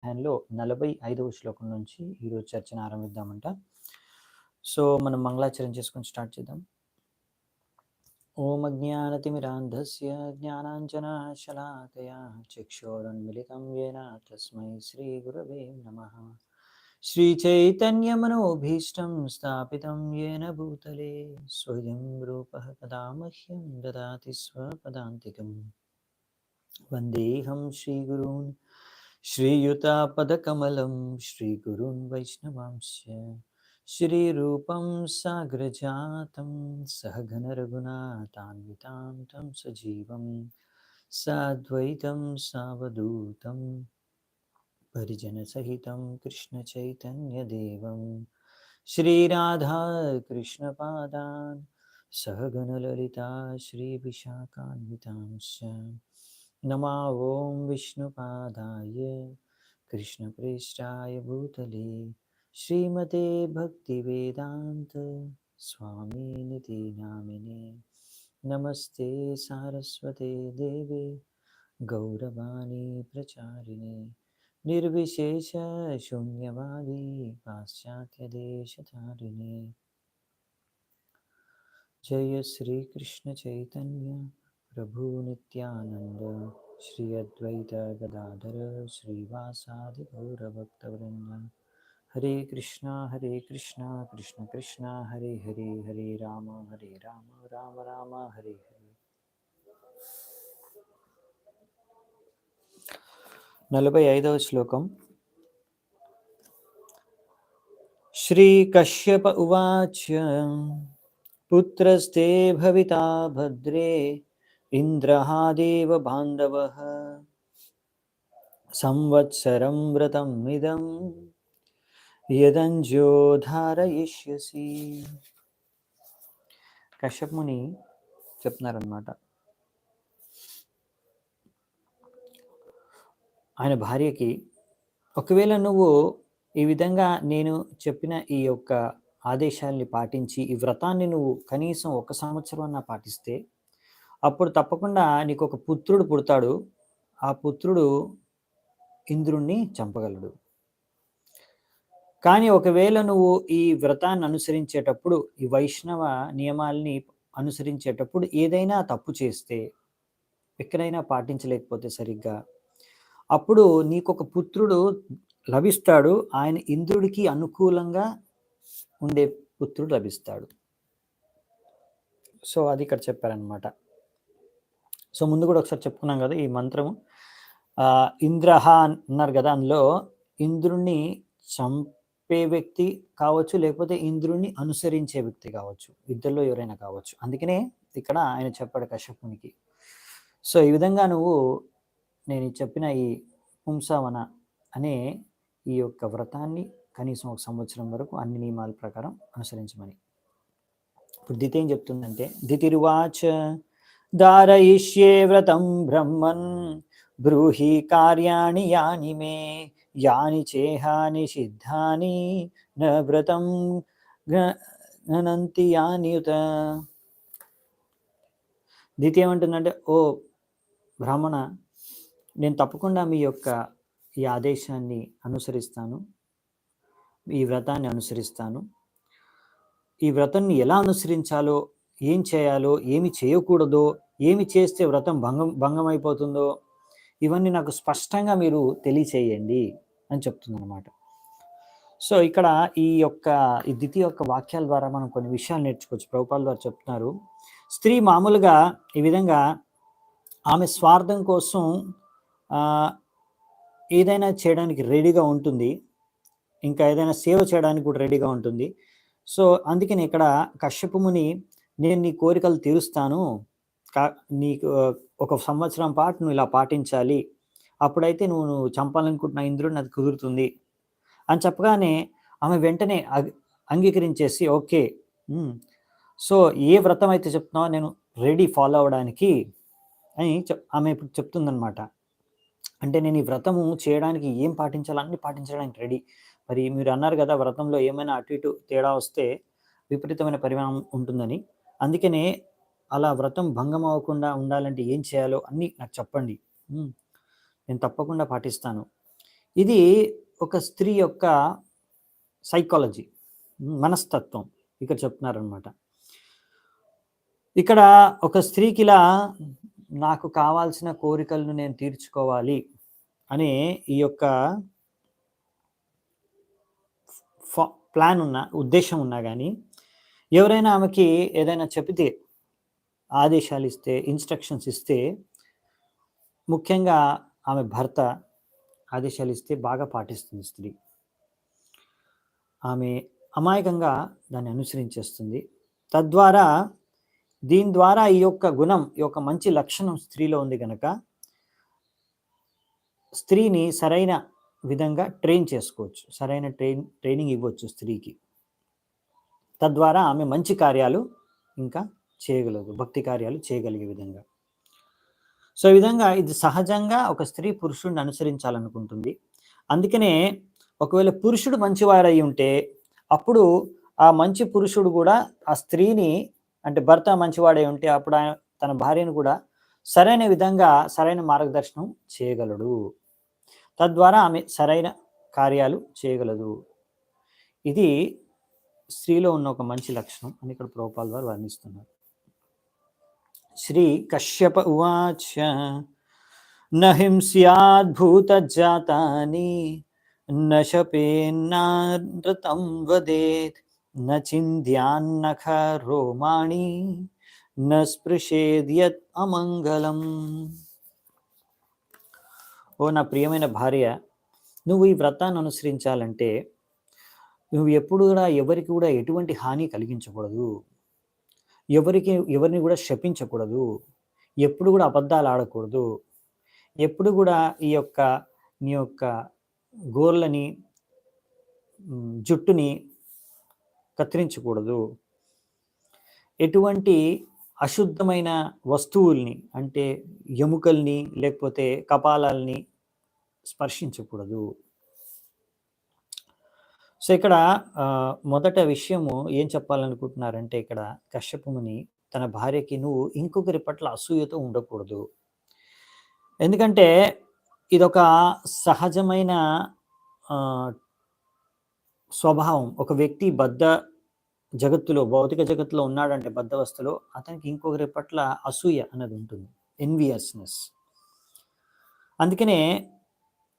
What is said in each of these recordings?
అధ్యాయంలో 45వ శ్లోకం నుంచి ఈరోజు చర్చను ఆరంభిద్దామంట. సో మనం మంగళాచరణ చేసుకొని స్టార్ట్ చేద్దాం. ఓం అజ్ఞానతిమిరాంధస్య జ్ఞానాంజనశలాకయా చక్షురున్మిళితం యేన తస్మై శ్రీగురవే నమః. శ్రీచైతన్యమనోభీష్టం స్థాపితం యేన భూతలే స్వయం రూపః కదా మह्यं దదాతి స్వపదాంతికం. వందేహం శ్రీగురూన్ శ్రీయుతాపదకమలం శ్రీగురున్ వైష్ణవాంశ్చ శ్రీరూపం సాగ్రజాతం సహగణ రఘునాథాన్వితాం తం సజీవం సాద్వైతం సావధూతం పరిజనసహితం కృష్ణ చైతన్యదేవం శ్రీరాధా కృష్ణపాదాన్ సహగణ లలితా శ్రీవిశాఖాన్వితాంశ్చ नमा ओं विष्णुपादाय कृष्णप्रेष्ठाय भूतले श्रीमते भक्तिवेदांत स्वामिनिति नामिने नमस्ते सारस्वते देवे गौरवाणी प्रचारिणे निर्विशेष शून्यवादी पाश्चात्यदेशतारिणे जय श्री कृष्ण चैतन्य प्रभु नित्यानंद श्री अद्वैत गदाधर श्रीवासादि गौरभक्तवृंद. हरे कृष्णा कृष्ण कृष्ण हरे हरे, हरे राम राम राम हरे हरे. 45వ శ్లోకం. శ్రీ కశ్యప ఉవాచ పుత్రస్తే భవితా భద్రే ఇంద్రహాదేవ బాంధవః సంవత్సరం వ్రతం ఇదం యదంజో ధారయిష్యసి. కశ్యప్ ముని చెప్తున్నారనమాట, ఆయన భార్యకి, ఒకవేళ నువ్వు ఈ విధంగా నేను చెప్పిన ఈ యొక్క ఆదేశాల్ని పాటించి ఈ వ్రతాన్ని నువ్వు కనీసం 1 సంవత్సరం అన్నా పాటిస్తే అప్పుడు తప్పకుండా నీకు ఒక పుత్రుడు పుడతాడు. ఆ పుత్రుడు ఇంద్రుణ్ణి చంపగలడు. కానీ ఒకవేళ నువ్వు ఈ వ్రతాన్ని అనుసరించేటప్పుడు, ఈ వైష్ణవ నియమాల్ని అనుసరించేటప్పుడు ఏదైనా తప్పు చేస్తే, ఎక్కడైనా పాటించలేకపోతే సరిగ్గా, అప్పుడు నీకొక పుత్రుడు లభిస్తాడు. ఆయన ఇంద్రుడికి అనుకూలంగా ఉండే పుత్రుడు లభిస్తాడు. సో అది ఇక్కడ చెప్పారనమాట. సో ముందు కూడా ఒకసారి చెప్పుకున్నాం కదా ఈ మంత్రము. ఇంద్రహ అన్నారు కదా, అందులో ఇంద్రుణ్ణి చంపే వ్యక్తి కావచ్చు, లేకపోతే ఇంద్రుణ్ణి అనుసరించే వ్యక్తి కావచ్చు, ఇద్దరిలో ఎవరైనా కావచ్చు. అందుకనే ఇక్కడ ఆయన చెప్పాడు కశ్యపునికి. సో ఈ విధంగా నువ్వు నేను చెప్పిన ఈ పుంసవన అనే ఈ యొక్క వ్రతాన్ని కనీసం 1 సంవత్సరం వరకు అన్ని నియమాల ప్రకారం అనుసరించమని. ఇప్పుడు దితి ఏం చెప్తుందంటే, దితిరువాచ ధారయిష్యే వ్రతం బ్రహ్మన్ బ్రూహి కార్యాణి యాని మే యాని చేహాని సిద్ధాని న వ్రతం గణంతి యానియుత. దితి ఏమంటుందంటే, ఓ బ్రాహ్మణ, నేను తప్పకుండా మీ యొక్క ఈ ఆదేశాన్ని అనుసరిస్తాను, ఈ వ్రతాన్ని అనుసరిస్తాను. ఈ వ్రతాన్ని ఎలా అనుసరించాలో, ఏం చేయాలో, ఏమి చేయకూడదో, ఏమి చేస్తే వ్రతం భంగం అయిపోతుందో ఇవన్నీ నాకు స్పష్టంగా మీరు తెలియచేయండి అని చెప్తుందన్నమాట. సో ఇక్కడ ఈ దితి యొక్క వాక్యాల ద్వారా మనం కొన్ని విషయాలు నేర్చుకోవచ్చు. ప్రభుపాల్ వారు చెప్తున్నారు, స్త్రీ మామూలుగా ఈ విధంగా ఆమె స్వార్థం కోసం ఏదైనా చేయడానికి రెడీగా ఉంటుంది, ఇంకా ఏదైనా సేవ చేయడానికి కూడా రెడీగా ఉంటుంది. సో అందుకని ఇక్కడ కశ్యప ముని, నేను నీ కోరికలు తీరుస్తాను, నీకు 1 సంవత్సరం పాటు నువ్వు ఇలా పాటించాలి, అప్పుడైతే నువ్వు చంపాలనుకుంటున్న ఇంద్రుడిని అది కుదురుతుంది అని చెప్పగానే ఆమె వెంటనే అంగీకరించేసి, ఓకే, సో ఏ వ్రతం అయితే చెప్తున్నావో నేను రెడీ ఫాలో అవ్వడానికి అని ఆమె ఇప్పుడు చెప్తుందనమాట. అంటే నేను ఈ వ్రతము చేయడానికి ఏం పాటించాలో అన్ని పాటించడానికి రెడీ. మరి మీరు అన్నారు కదా, వ్రతంలో ఏమైనా అటు ఇటు తేడా వస్తే విపరీతమైన పరిణామం ఉంటుందని. అందుకనే అలా వ్రతం భంగం అవ్వకుండా ఉండాలంటే ఏం చేయాలో అన్నీ నాకు చెప్పండి, నేను తప్పకుండా పాటిస్తాను. ఇది ఒక స్త్రీ యొక్క సైకాలజీ, మనస్తత్వం ఇక్కడ చెప్తున్నారనమాట. ఇక్కడ ఒక స్త్రీకి ఇలా నాకు కావాల్సిన కోరికలను నేను తీర్చుకోవాలి అనే ఈ యొక్క ప్లాన్ ఉన్న ఉద్దేశం ఉన్నా కానీ ఎవరైనా ఆమెకి ఏదైనా చెబితే, ఆదేశాలు ఇస్తే, ఇన్స్ట్రక్షన్స్ ఇస్తే, ముఖ్యంగా ఆమె భర్త ఆదేశాలు ఇస్తే బాగా పాటిస్తుంది స్త్రీ. ఆమె అమాయకంగా దాన్ని అనుసరించేస్తుంది. తద్వారా దీని ద్వారా ఈ యొక్క గుణం, ఈ యొక్క మంచి లక్షణం స్త్రీలో ఉంది కనుక స్త్రీని సరైన విధంగా ట్రైన్ చేసుకోవచ్చు, సరైన ట్రైనింగ్ ఇవ్వచ్చు స్త్రీకి. తద్వారా ఆమె మంచి కార్యాలు ఇంకా చేయగలదు, భక్తి కార్యాలు చేయగలిగే విధంగా. సో ఈ విధంగా ఇది సహజంగా ఒక స్త్రీ పురుషుడిని అనుసరించాలనుకుంటుంది. అందుకనే ఒకవేళ పురుషుడు మంచివారై ఉంటే అప్పుడు ఆ మంచి పురుషుడు కూడా ఆ స్త్రీని, అంటే భర్త మంచివాడై ఉంటే అప్పుడు ఆయన తన భార్యను కూడా సరైన విధంగా సరైన మార్గదర్శనం చేయగలడు. తద్వారా ఆమె సరైన కార్యాలు చేయగలదు. ఇది స్త్రీలో ఉన్న ఒక మంచి లక్షణం అని ఇక్కడ ప్రభుపాద వారు వర్ణిస్తున్నారు. శ్రీ కశ్యప ఉవాచ నహింస్యాద్భూతజాతాని నశపేన్నానృతం వదేత్ నచింద్యాన్నఖ రోమాణి నస్పృశేద్యత్ అమంగళం. ఓ నా ప్రియమైన భార్య, నువ్వు ఈ వ్రతాన్ని అనుసరించాలంటే నువ్వు ఎప్పుడు కూడా ఎవరికి కూడా ఎటువంటి హాని కలిగించకూడదు, ఎవరిని కూడా శపించకూడదు, ఎప్పుడు కూడా అబద్ధాలు ఆడకూడదు, ఎప్పుడు కూడా నీ యొక్క గోర్లని, జుట్టుని కత్తిరించకూడదు, ఎటువంటి అశుద్ధమైన వస్తువుల్ని అంటే ఎముకల్ని లేకపోతే కపాలాల్ని స్పర్శించకూడదు. సో ఇక్కడ మొదట విషయము ఏం చెప్పాలనుకుంటున్నారంటే, ఇక్కడ కశ్యప ముని తన భార్యకి నువ్వు ఇంకొకరి పట్ల అసూయతో ఉండకూడదు. ఎందుకంటే ఇదొక సహజమైన స్వభావం. ఒక వ్యక్తి జగత్తులో, భౌతిక జగత్తులో ఉన్నాడంటే బద్ధవస్థలో, అతనికి ఇంకొకరి పట్ల అసూయ అనేది ఉంటుంది, ఎన్వియస్నెస్. అందుకనే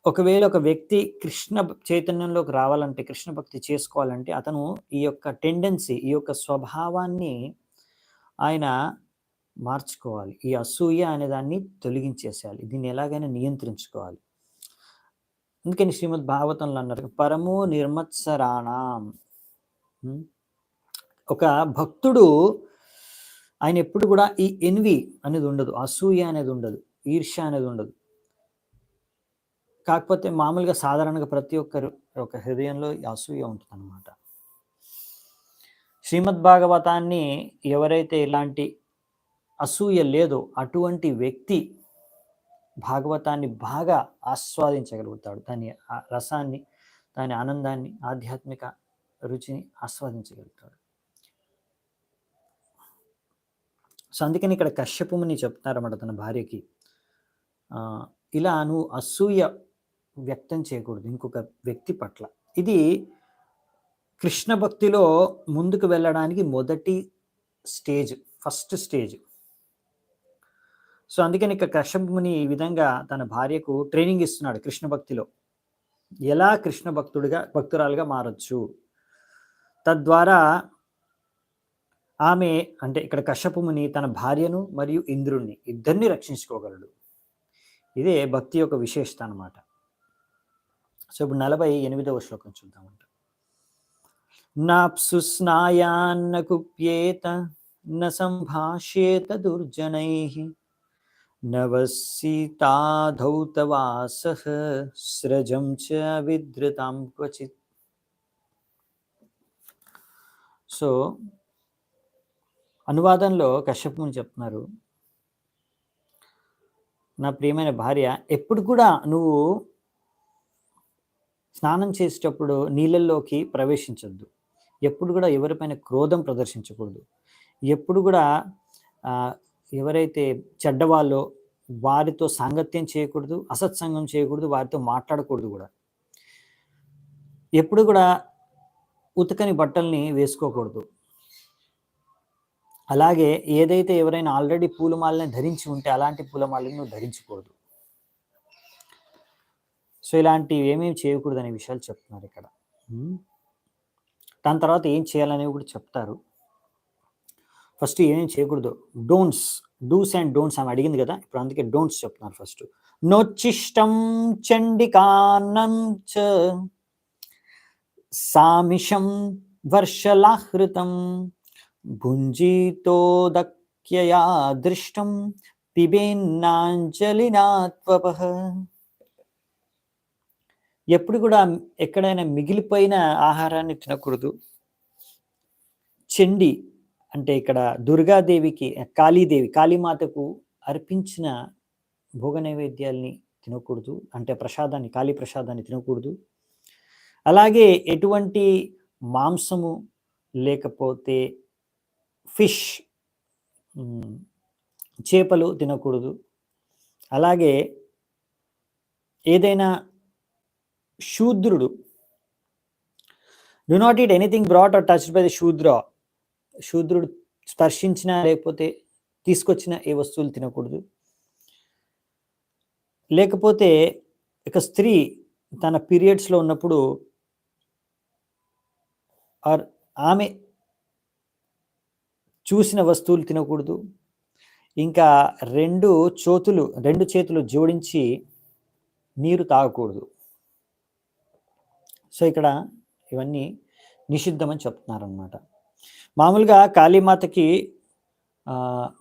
ఒకవేళ ఒక వ్యక్తి కృష్ణ చైతన్యంలోకి రావాలంటే, కృష్ణ భక్తి చేసుకోవాలంటే అతను ఈ యొక్క టెండెన్సీ, ఈ యొక్క స్వభావాన్ని ఆయన మార్చుకోవాలి. ఈ అసూయ అనే దాన్ని తొలగించేసేయాలి, దీన్ని ఎలాగైనా నియంత్రించుకోవాలి. అందుకని శ్రీమద్ భాగవతంలో అన్నారు, పరమో నిర్మత్సరాణం. ఒక భక్తుడు ఆయన ఎప్పుడు కూడా ఈ ఎన్వి అనేది ఉండదు, అసూయ అనేది ఉండదు, ఈర్ష్య అనేది ఉండదు. కాకపోతే మామూలుగా సాధారణంగా ప్రతి ఒక్కరు ఒక హృదయంలో అసూయ ఉంటుంది అన్నమాట. శ్రీమద్ భాగవతాన్ని ఎవరైతే ఇలాంటి అసూయ లేదో అటువంటి వ్యక్తి భాగవతాన్ని బాగా ఆస్వాదించగలుగుతాడు, దాని రసాన్ని, దాని ఆనందాన్ని, ఆధ్యాత్మిక రుచిని ఆస్వాదించగలుగుతాడు. సో అందుకని ఇక్కడ కశ్యప ముని చెప్తున్నారన్నమాట తన భార్యకి, ఇలా నువ్వు అసూయ వ్యక్తం చేయకూడదు ఇంకొక వ్యక్తి పట్ల. ఇది కృష్ణ భక్తిలో ముందుకు వెళ్ళడానికి మొదటి స్టేజ్, ఫస్ట్ స్టేజ్. సో అందుకని ఇక కశ్యప ముని ఈ విధంగా తన భార్యకు ట్రైనింగ్ ఇస్తున్నాడు కృష్ణ భక్తిలో, ఎలా కృష్ణ భక్తురాలుగా మారచ్చు. తద్వారా ఆమె, అంటే ఇక్కడ కశ్యప ముని తన భార్యను మరియు ఇంద్రుణ్ణి ఇద్దరిని రక్షించుకోగలడు. ఇదే భక్తి యొక్క విశేషత అన్నమాట. సో ఇప్పుడు 48వ శ్లోకం చూద్దామంట. నాప్సు స్నాయాన్న కుప్యేత న సంభాష్యేత దుర్జనైః నవసీతాధౌతవాసః స్రజం చ విద్రుతాం క్వచిత్. సో అనువాదంలో కశ్యప ముని చెప్తున్నారు, నా ప్రియమైన భార్య, ఎప్పుడు కూడా నువ్వు స్నానం చేసేటప్పుడు నీళ్ళల్లోకి ప్రవేశించొద్దు, ఎప్పుడు కూడా ఎవరిపైన క్రోధం ప్రదర్శించకూడదు, ఎప్పుడు కూడా ఎవరైతే చెడ్డవాళ్ళో వారితో సాంగత్యం చేయకూడదు, అసత్సంగం చేయకూడదు, వారితో మాట్లాడకూడదు కూడా. ఎప్పుడు కూడా ఉతకని బట్టల్ని వేసుకోకూడదు. అలాగే ఏదైతే ఎవరైనా ఆల్రెడీ పూలమాలని ధరించి ఉంటే అలాంటి పూలమాలని నువ్వు ధరించకూడదు. సో ఇలాంటివి ఏమేమి చేయకూడదు అనే విషయాలు చెప్తున్నారు ఇక్కడ. దాని తర్వాత ఏం చేయాలనేవి కూడా చెప్తారు. ఫస్ట్ ఏమేమి చేయకూడదు, డూస్ అండ్ డోంట్స్ ఆమె అడిగింది కదా, ఇప్పుడు అందుకే డోంట్స్ చెప్తున్నారు. ఫస్ట్ నోచ్చిష్టం చండికాన్నం చ సామిషం వర్షలాహృతం భుంజీతోదక్యయా దృష్టం పిబేన్నాంజలినాత్వపః. ఎప్పుడు కూడా ఎక్కడైనా మిగిలిపోయిన ఆహారాన్ని తినకూడదు. చండి అంటే ఇక్కడ దుర్గాదేవికి, కాళీమాతకు అర్పించిన భోగ నైవేద్యాల్ని తినకూడదు, అంటే ప్రసాదాన్ని, కాళీ ప్రసాదాన్ని తినకూడదు. అలాగే ఎటువంటి మాంసము లేకపోతే ఫిష్, చేపలు తినకూడదు. అలాగే ఏదైనా శూద్రుడు, do not eat anything brought or touched by the శూద్రుడు స్పర్శించిన లేకపోతే తీసుకొచ్చిన ఏ వస్తువులు తినకూడదు. లేకపోతే ఒక స్త్రీ తన పీరియడ్స్లో ఉన్నప్పుడు ఆమె చూసిన వస్తువులు తినకూడదు. ఇంకా రెండు చేతులు జోడించి నీరు తాగకూడదు. సో ఇక్కడ ఇవన్నీ నిషిద్ధమని చెప్తున్నారనమాట. మామూలుగా కాళీమాతకి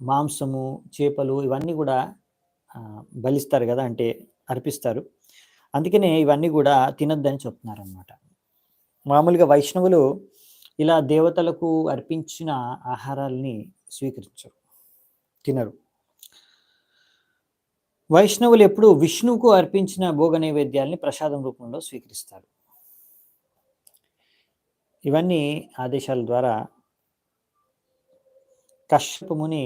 మాంసము, చేపలు ఇవన్నీ కూడా బలిస్తారు కదా, అంటే అర్పిస్తారు. అందుకనే ఇవన్నీ కూడా తినొద్దని చెప్తున్నారనమాట. మామూలుగా వైష్ణవులు ఇలా దేవతలకు అర్పించిన ఆహారాల్ని స్వీకరించరు, తినరు. వైష్ణవులు ఎప్పుడు విష్ణువుకు అర్పించిన భోగ నైవేద్యాల్ని ప్రసాదం రూపంలో స్వీకరిస్తారు. ఇవన్నీ ఆదేశాల ద్వారా కశ్యప ముని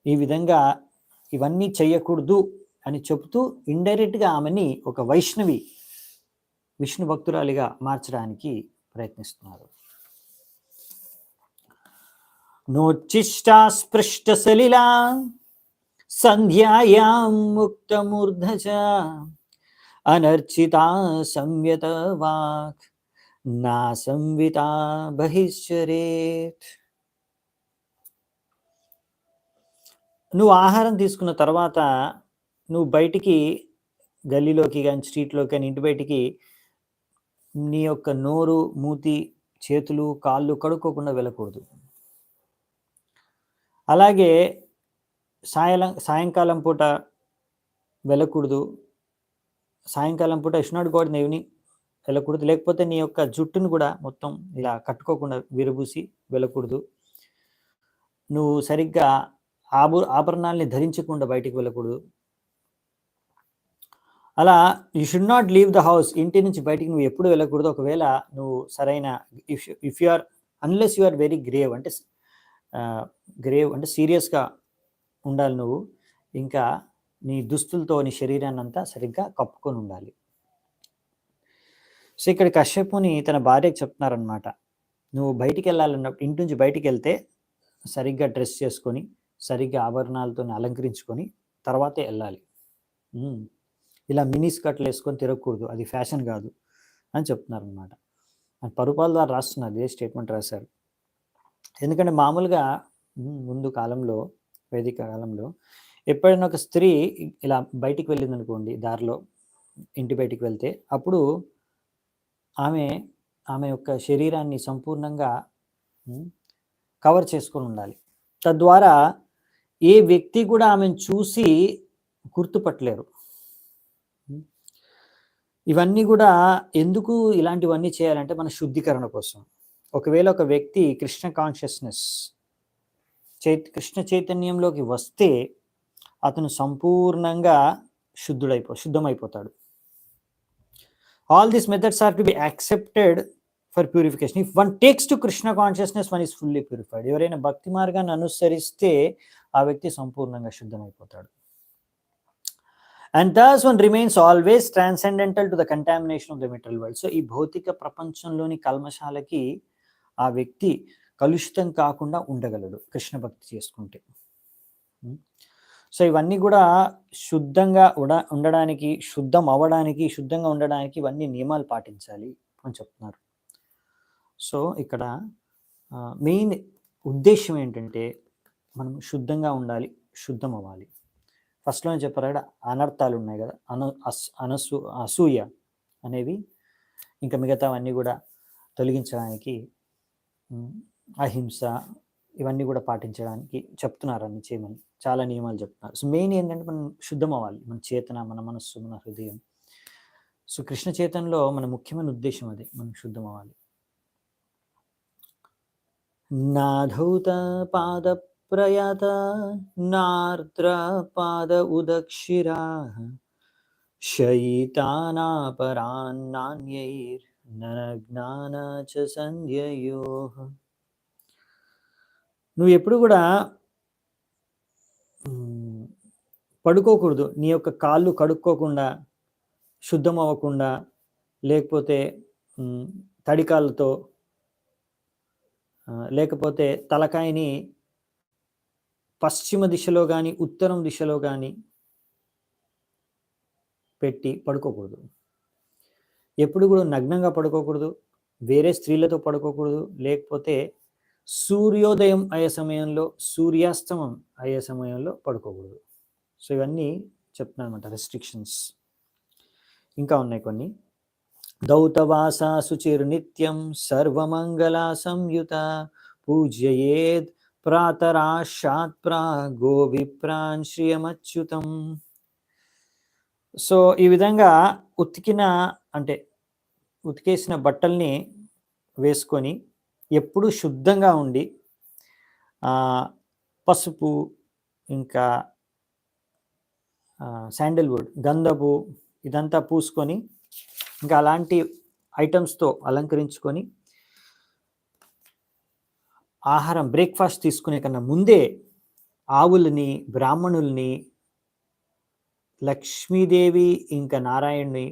ఈ విధంగా ఇవన్నీ చెయ్యకూడదు అని చెబుతూ ఇండైరెక్ట్గా ఆమెని ఒక వైష్ణవి, విష్ణు భక్తురాలిగా మార్చడానికి ప్రయత్నిస్తున్నారు. నోచ్చిష్టా స్పృష్ట సలిలా సంధ్యాయాం ముక్తమూర్ధజ అనర్చితా సంయత వాక్ నా సంవితా బహిశ్చరేత్. నువ్వు ఆహారం తీసుకున్న తర్వాత నువ్వు బయటికి, గల్లీలోకి కానీ స్ట్రీట్లోకి కానీ ఇంటి బయటికి నీ యొక్క నోరు, మూతి, చేతులు, కాళ్ళు కడుక్కోకుండా వెళ్ళకూడదు. అలాగే సాయంకాలం పూట వెళ్ళకూడదు. సాయంకాలం పూట ఇష్ నాట్ గోడ్ ఈవినింగ్ వెళ్ళకూడదు. లేకపోతే నీ యొక్క జుట్టును కూడా మొత్తం ఇలా కట్టుకోకుండా విరబూసి వెళ్ళకూడదు. నువ్వు సరిగ్గా ఆభరణాలని ధరించకుండా బయటికి వెళ్ళకూడదు. అలా you should not leave the house, ఇంటి నుంచి బయటికి నువ్వు ఎప్పుడు వెళ్ళకూడదు. ఒకవేళ నువ్వు సరైన if you are unless you are very grave అంటే సీరియస్గా ఉండాలి నువ్వు. ఇంకా నీ దుస్తులతో నీ శరీరాన్ని అంతా సరిగ్గా కప్పుకొని ఉండాలి. సో ఇక్కడ కశ్యపుని తన భార్యకు చెప్తున్నారనమాట, నువ్వు బయటికి వెళ్ళాలన్నప్పుడు ఇంటి నుంచి బయటికి వెళ్తే సరిగ్గా డ్రెస్ చేసుకొని సరిగ్గా ఆభరణాలతో అలంకరించుకొని తర్వాతే వెళ్ళాలి. ఇలా మినీ స్కర్ట్లు వేసుకొని తిరగకూడదు, అది ఫ్యాషన్ కాదు అని చెప్తున్నారు అనమాట. పరుపాల ద్వారా రాస్తున్నారు, ఇదే స్టేట్మెంట్ రాశారు. ఎందుకంటే మామూలుగా ముందు కాలంలో, వేదిక కాలంలో ఎప్పుడైనా ఒక స్త్రీ ఇలా బయటికి వెళ్ళింది అనుకోండి, దారిలో ఇంటి బయటికి వెళ్తే, అప్పుడు ఆమె యొక్క శరీరాన్ని సంపూర్ణంగా కవర్ చేసుకొని ఉండాలి. తద్వారా ఏ వ్యక్తి కూడా ఆమెను చూసి గుర్తుపట్టలేరు. ఇవన్నీ కూడా ఎందుకు ఇలాంటివన్నీ చేయాలంటే మన శుద్ధీకరణ కోసం. ఒకవేళ ఒక వ్యక్తి కృష్ణ కాన్షియస్నెస్, కృష్ణ చైతన్యంలోకి వస్తే అతను సంపూర్ణంగా శుద్ధమైపోతాడు. All these methods are to be accepted for purification. If one takes to Krishna consciousness, one is fully purified. ఎవరైనా భక్తి మార్గాన్ని అనుసరిస్తే ఆ వ్యక్తి సంపూర్ణంగా శుద్ధమైపోతాడు. And thus one remains always transcendental to the contamination of the material world. So ఈ భౌతిక ప్రపంచంలోని కల్మశాలకి ఆ వ్యక్తి కలుషితం కాకుండా ఉండగలడు కృష్ణ భక్తి చేసుకుంటే. సో ఇవన్నీ కూడా శుద్ధంగా ఉండడానికి, శుద్ధం అవ్వడానికి, శుద్ధంగా ఉండడానికి ఇవన్నీ నియమాలు పాటించాలి అని చెప్తున్నారు. సో ఇక్కడ మెయిన్ ఉద్దేశం ఏంటంటే మనం శుద్ధంగా ఉండాలి, శుద్ధం అవ్వాలి. ఫస్ట్లోనే చెప్పారు కదా, అనర్థాలు ఉన్నాయి కదా, అసూయ అనేవి, ఇంకా మిగతావన్నీ కూడా తొలగించడానికి, అహింస ఇవన్నీ కూడా పాటించడానికి చెప్తున్నారు. అన్ని చేయమని చాలా నియమాలు చెప్తున్నారు. సో మెయిన్ ఏంటంటే మనం శుద్ధం అవ్వాలి, మన చేతన, మన మనస్సు, మన హృదయం. సో కృష్ణ చేతనలో మన ముఖ్యమైన ఉద్దేశం అదే, మనం శుద్ధం అవ్వాలి. నాధౌత పాద ప్రయాత నార్ద్ర పాద ఉదక్షిరా శయితానాపరాన్నాన్యైర్ నజ్ఞాన చ సంధ్యయో. నువ్వు ఎప్పుడు కూడా పడుకోకూడదు, నీ యొక్క కాళ్ళు కడుక్కోకుండా, శుద్ధం అవ్వకుండా, లేకపోతే తడికాళ్ళతో, లేకపోతే తలకాయని పశ్చిమ దిశలో కానీ ఉత్తరం దిశలో కానీ పెట్టి పడుకోకూడదు. ఎప్పుడు కూడా నగ్నంగా పడుకోకూడదు, వేరే స్త్రీలతో పడుకోకూడదు, లేకపోతే సూర్యోదయం అయ్యే సమయంలో, సూర్యాస్తమం అయ్యే సమయంలో పడుకోకూడదు. సో ఇవన్నీ చెప్తున్నాను అనమాట, రెస్ట్రిక్షన్స్. ఇంకా ఉన్నాయి కొన్ని. దౌతవాస శుచిర్నిత్యం సర్వమంగళ సంయుత పూజ్యేద్ ప్రాతరాశాత్ ప్రాగో విప్రాన్ శ్రియమచ్యుతం. సో ఈ విధంగా ఉతికేసిన బట్టల్ని వేసుకొని ఎప్పుడు శుద్ధంగా ఉండి, పసుపు, ఇంకా శాండల్వుడ్, గంధపు ఇదంతా పూసుకొని, ఇంకా అలాంటి ఐటమ్స్తో అలంకరించుకొని, ఆహారం బ్రేక్ఫాస్ట్ తీసుకునే కన్నా ముందే ఆవులని, బ్రాహ్మణుల్ని, లక్ష్మీదేవి, ఇంకా నారాయణుని,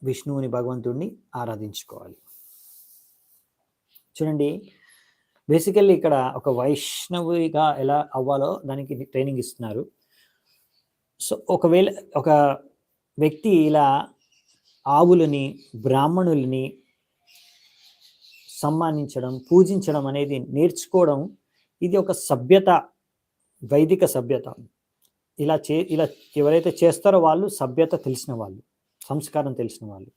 విష్ణువుని, భగవంతుడిని ఆరాధించుకోవాలి. చూడండి, బేసికల్లీ ఇక్కడ ఒక వైష్ణవిగా ఎలా అవ్వాలో దానికి ట్రైనింగ్ ఇస్తున్నారు. సో ఒకవేళ ఒక వ్యక్తి ఇలా ఆవులని, బ్రాహ్మణుల్ని సమ్మానించడం, పూజించడం అనేది నేర్చుకోవడం, ఇది ఒక సభ్యత, వైదిక సభ్యత. ఇలా ఎవరైతే చేస్తారో వాళ్ళు సభ్యత తెలిసిన వాళ్ళు, సంస్కారం తెలిసిన వాళ్ళు.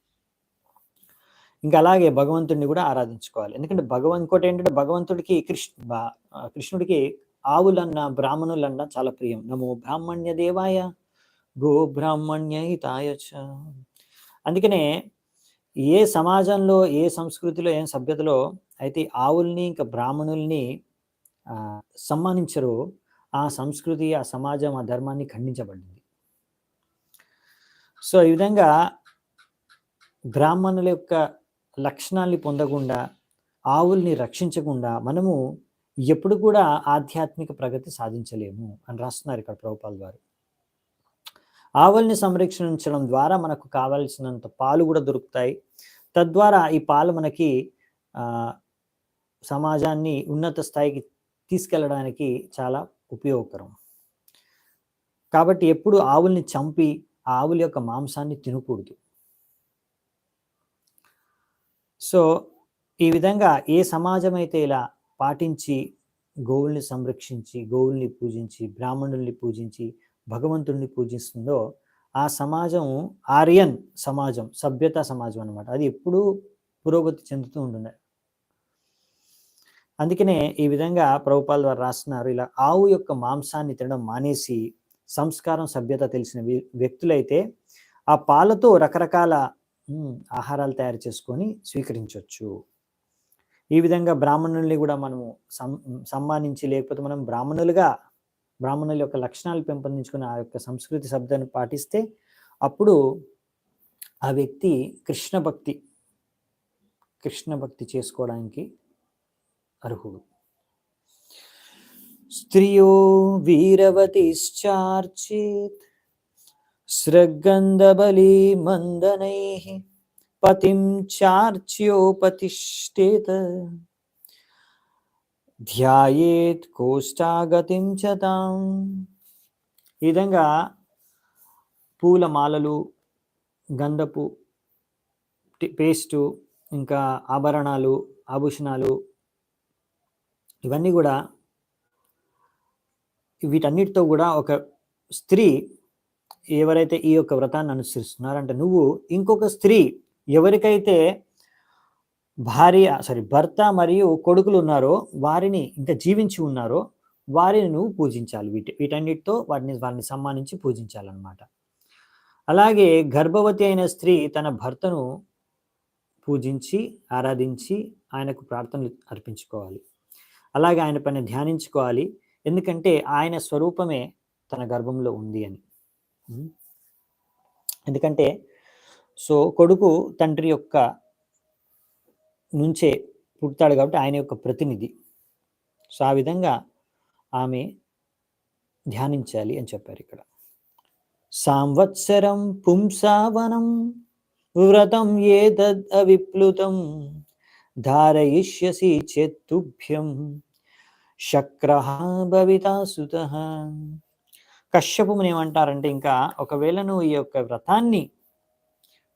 ఇంకా అలాగే భగవంతుడిని కూడా ఆరాధించుకోవాలి. ఎందుకంటే ఇంకోటి ఏంటంటే భగవంతుడికి, కృష్ణుడికి ఆవులన్నా, బ్రాహ్మణులన్నా చాలా ప్రియం. నమో బ్రాహ్మణ్య దేవాయ గో బ్రాహ్మణ్య హితాయ చ. అందుకనే ఏ సమాజంలో, ఏ సంస్కృతిలో, ఏ సభ్యతలో అయితే ఆవుల్ని, ఇంకా బ్రాహ్మణుల్ని సమ్మానించరో ఆ సంస్కృతి, ఆ సమాజం, ఆ ధర్మాన్ని ఖండించబడింది. సో ఈ విధంగా బ్రాహ్మణుల యొక్క లక్షణాల్ని పొందకుండా, ఆవుల్ని రక్షించకుండా మనము ఎప్పుడు కూడా ఆధ్యాత్మిక ప్రగతి సాధించలేము అని రాస్తున్నారు ఇక్కడ ప్రభుపాల్ గారు. ఆవుల్ని సంరక్షించడం ద్వారా మనకు కావాల్సినంత పాలు కూడా దొరుకుతాయి. తద్వారా ఈ పాలు మనకి సమాజాన్ని ఉన్నత స్థాయికి తీసుకెళ్ళడానికి చాలా ఉపయోగకరం. కాబట్టి ఎప్పుడు ఆవుల్ని చంపి ఆవుల యొక్క మాంసాన్ని తినకూడదు. సో ఈ విధంగా ఏ సమాజం అయితే ఇలా పాటించి గోవుల్ని సంరక్షించి, గోవుల్ని పూజించి, బ్రాహ్మణుల్ని పూజించి, భగవంతుడిని పూజిస్తుందో ఆ సమాజం ఆర్యన్ సమాజం, సభ్యతా సమాజం అన్నమాట. అది ఎప్పుడూ పురోగతి చెందుతూ ఉంటుంది. అందుకనే ఈ విధంగా ప్రభుపాల్ వారు రాస్తున్నారు, ఇలా ఆవు యొక్క మాంసాన్ని తినడం మానేసి సంస్కారం, సభ్యత తెలిసిన వ్యక్తులైతే ఆ పాలతో రకరకాల ఆహారాలు తయారు చేసుకొని స్వీకరించవచ్చు. ఈ విధంగా బ్రాహ్మణుల్ని కూడా మనము సమ్మానించి, లేకపోతే మనం బ్రాహ్మణుల యొక్క లక్షణాలు పెంపొందించుకుని ఆ యొక్క సంస్కృతి శబ్దాన్ని పాటిస్తే అప్పుడు ఆ వ్యక్తి కృష్ణ భక్తి చేసుకోవడానికి అర్హుడు. స్త్రియో వీరవతిశ్చార్చిత్ స్రగ్గంధబలి మందనైః పతిం చార్చ్యోపతిష్ఠేత ధ్యాయేత్ కోష్టాగతిం చ తాం. ఈ విధంగా పూల మాలలు, గంధపు పేస్టు, ఇంకా ఆభరణాలు, ఆభూషణాలు, ఇవన్నీ కూడా వీటన్నిటితో కూడా ఒక స్త్రీ ఎవరైతే ఈ యొక్క వ్రతాన్ని అనుసరిస్తున్నారంటే, నువ్వు ఇంకొక స్త్రీ ఎవరికైతే భర్త మరియు కొడుకులు ఉన్నారో, వారిని ఇంకా జీవించి ఉన్నారో వారిని నువ్వు పూజించాలి. వీటన్నిటితో వారిని సమ్మానించి పూజించాలన్నమాట. అలాగే గర్భవతి అయిన స్త్రీ తన భర్తను పూజించి ఆరాధించి ఆయనకు ప్రార్థనలు అర్పించుకోవాలి. అలాగే ఆయన పైన ధ్యానించుకోవాలి. ఎందుకంటే ఆయన స్వరూపమే తన గర్భంలో ఉంది అని. ఎందుకంటే కొడుకు తండ్రి యొక్క నుంచే పుడతాడు కాబట్టి ఆయన యొక్క ప్రతినిధి. ఆ విధంగా ఆమె ధ్యానించాలి అని చెప్పారు ఇక్కడ. సంవత్సరం పుంసావనం వ్రతం ఏతద్ అవిప్లుతం ధారయిష్యసి చేతుభ్యం శక్రః భవితా సుతః. కశ్యపుని ఏమంటారంటే, ఇంకా ఒకవేళ నువ్వు ఈ యొక్క వ్రతాన్ని,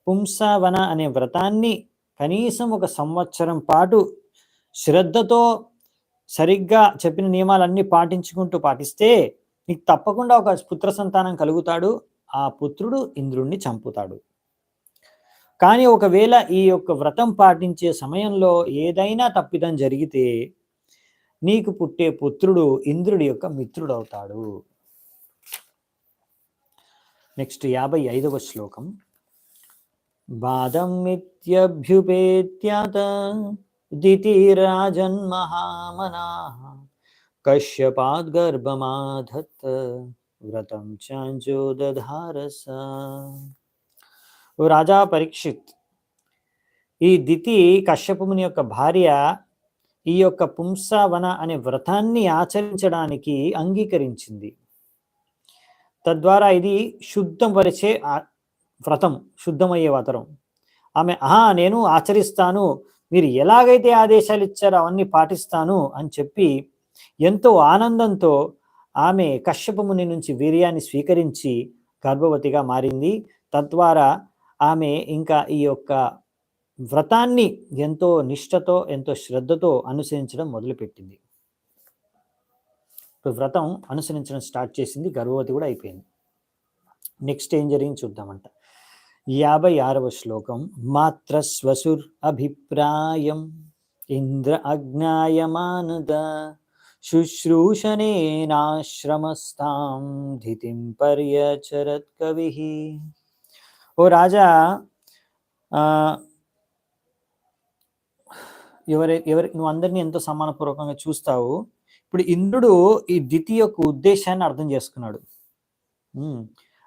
పుంసావన అనే వ్రతాన్ని కనీసం 1 సంవత్సరం పాటు శ్రద్ధతో సరిగ్గా చెప్పిన నియమాలన్నీ పాటిస్తే నీకు తప్పకుండా ఒక పుత్ర సంతానం కలుగుతాడు. ఆ పుత్రుడు ఇంద్రుణ్ణి చంపుతాడు. కానీ ఒకవేళ ఈ యొక్క వ్రతం పాటించే సమయంలో ఏదైనా తప్పిదం జరిగితే నీకు పుట్టే పుత్రుడు ఇంద్రుడి యొక్క మిత్రుడవుతాడు. నెక్స్ట్ 55వ శ్లోకం. బాధం మిత్యభ్యుపేత్యాత దితిరాజన్ మహామనాః కశ్యపాద్ గర్భమాధత్ వ్రతం చాంజో దధారస. ఓ రాజా పరీక్షిత్, ఈ దితి కశ్యపుని యొక్క భార్య ఈ యొక్క పుంసావన అనే వ్రతాన్ని ఆచరించడానికి అంగీకరించింది. తద్వారా ఇది శుద్ధపరిచే వ్రతం, శుద్ధమయ్యే వ్రతం. ఆమె నేను ఆచరిస్తాను, మీరు ఎలాగైతే ఆదేశాలు ఇచ్చారో అవన్నీ పాటిస్తాను అని చెప్పి ఎంతో ఆనందంతో ఆమె కశ్యపుని నుంచి వీర్యాన్ని స్వీకరించి గర్భవతిగా మారింది. తద్వారా ఆమె ఇంకా ఈ యొక్క వ్రతాన్ని ఎంతో నిష్ఠతో, ఎంతో శ్రద్ధతో అనుసరించడం మొదలుపెట్టింది. వ్రతం అనుసరించడం స్టార్ట్ చేసింది, గర్భవతి కూడా అయిపోయింది. నెక్స్ట్ ఏం జరిగింది చూద్దామంట. 56వ శ్లోకం. మాత్ర స్వసుర్ అభిప్రాయం ఇంద్ర అజ్ఞాయమానద శుశ్రూషణేనాశ్రమస్థాం ధితిం పర్యచరత్ కవిః. ఓ రాజా, నువ్వు అందరినీ ఎంతో సమానపూర్వకంగా చూస్తావు. ఇప్పుడు ఇంద్రుడు ఈ దితి యొక్క ఉద్దేశాన్ని అర్థం చేసుకున్నాడు.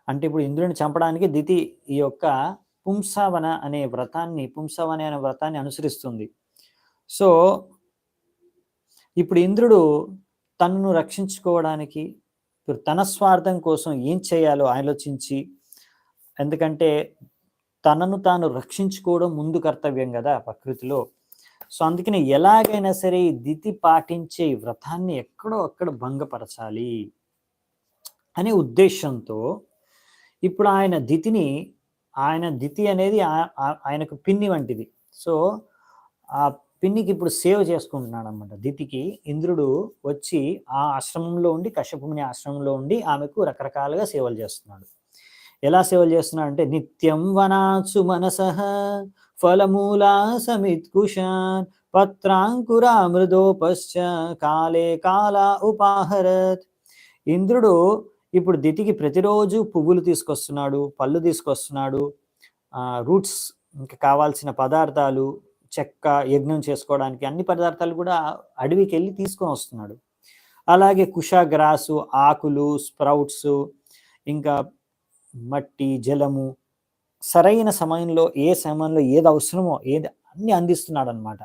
అంటే ఇప్పుడు ఇంద్రుడిని చంపడానికి దితి ఈ యొక్క పుంసావన అనే వ్రతాన్ని అనుసరిస్తుంది. ఇప్పుడు ఇంద్రుడు తనను రక్షించుకోవడానికి తన స్వార్థం కోసం ఏం చేయాలో ఆలోచించి, ఎందుకంటే తనను తాను రక్షించుకోవడం ముందు కర్తవ్యం కదా ప్రకృతిలో. అందుకని ఎలాగైనా సరే ఈ దితి పాటించే వ్రతాన్ని ఎక్కడో అక్కడ భంగపరచాలి అనే ఉద్దేశంతో ఇప్పుడు ఆయన దితి అనేది ఆయనకు పిన్ని వంటిది. ఆ పిన్నికి ఇప్పుడు సేవ చేసుకుంటున్నాడు అనమాట. దితికి ఇంద్రుడు వచ్చి ఆ ఆశ్రమంలో ఉండి, కశ్యపుని ఆశ్రమంలో ఉండి ఆమెకు రకరకాలుగా సేవలు చేస్తున్నాడు. ఎలా సేవలు చేస్తున్నాడు అంటే, నిత్యం వనాత్సు మనసః ఫలమూలా సమిత్కుశాన్ పత్రాంకురా మృదోపశ్చ కాలే కాలా ఉపాహరత్. ఇంద్రుడు ఇప్పుడు దితికి ప్రతిరోజు పువ్వులు తీసుకొస్తున్నాడు, పళ్ళు తీసుకొస్తున్నాడు, రూట్స్, ఇంకా కావాల్సిన పదార్థాలు, చెక్క, యజ్ఞం చేసుకోవడానికి అన్ని పదార్థాలు కూడా అడవికి వెళ్ళి తీసుకొని వస్తున్నాడు. అలాగే కుషాగ్రాసు, ఆకులు, స్ప్రౌట్స్, ఇంకా మట్టి, జలము సరైన సమయంలో ఏ సమయంలో ఏది అవసరమో అన్ని అందిస్తున్నాడు అనమాట.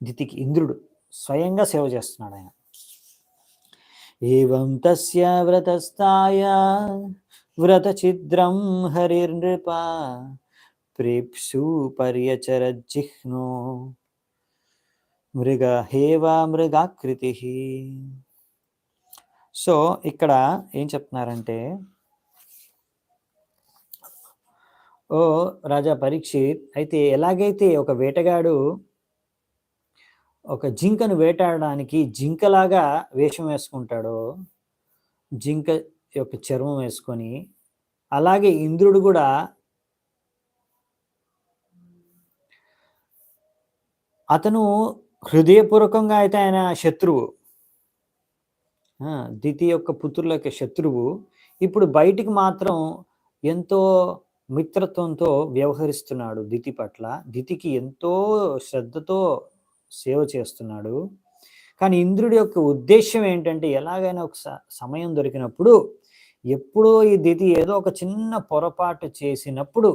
దితికి ఇంద్రుడు స్వయంగా సేవ చేస్తున్నాడు ఆయన. ఏవం తస్య వ్రతస్థాయ వ్రతచిద్రం హరిర్నృప ప్రేప్సు పర్యచరజిహ్నో మృగ హేవా మృగాకృతి. సో ఇక్కడ ఏం చెప్తున్నారంటే, ఓ రాజా పరీక్షిత్, అయితే ఎలాగైతే ఒక వేటగాడు ఒక జింకను వేటాడడానికి జింకలాగా వేషం వేసుకుంటాడో, జింక యొక్క చర్మం వేసుకొని, అలాగే ఇంద్రుడు కూడా అతను హృదయపూర్వకంగా అయితే ఆయన శత్రువు, దితి యొక్క పుత్రుల యొక్క శత్రువు, ఇప్పుడు బయటికి మాత్రం ఎంతో మిత్రత్వంతో వ్యవహరిస్తున్నాడు దితి పట్ల. దితికి ఎంతో శ్రద్ధతో సేవ చేస్తున్నాడు. కానీ ఇంద్రుడి యొక్క ఉద్దేశం ఏంటంటే, ఎలాగైనా ఒక సమయం దొరికినప్పుడు, ఎప్పుడో ఈ దితి ఏదో ఒక చిన్న పొరపాటు చేసినప్పుడు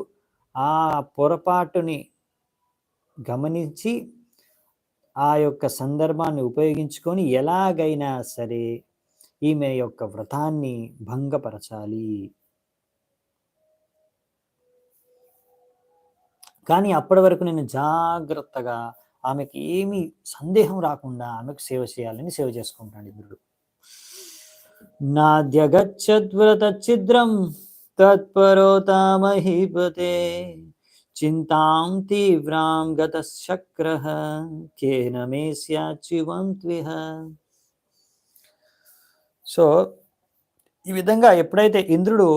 ఆ పొరపాటుని గమనించి ఆ యొక్క సందర్భాన్ని ఉపయోగించుకొని ఎలాగైనా సరే ఈమె యొక్క వ్రతాన్ని భంగపరచాలి. కానీ అప్పటి వరకు నేను జాగ్రత్తగా ఆమెకి ఏమీ సందేహం రాకుండా ఆమెకు సేవ చేయాలని సేవ చేసుకుంటాడు ఇంద్రుడు. నాద్యగచ్చద్వ్రతఛిద్రం తత్పరోతామహీపతే చింతాం తీవ్రాం గతశక్రః కేన మే స్యాచ్యువం త్విహ. సో ఈ విధంగా ఎప్పుడైతే ఇంద్రుడు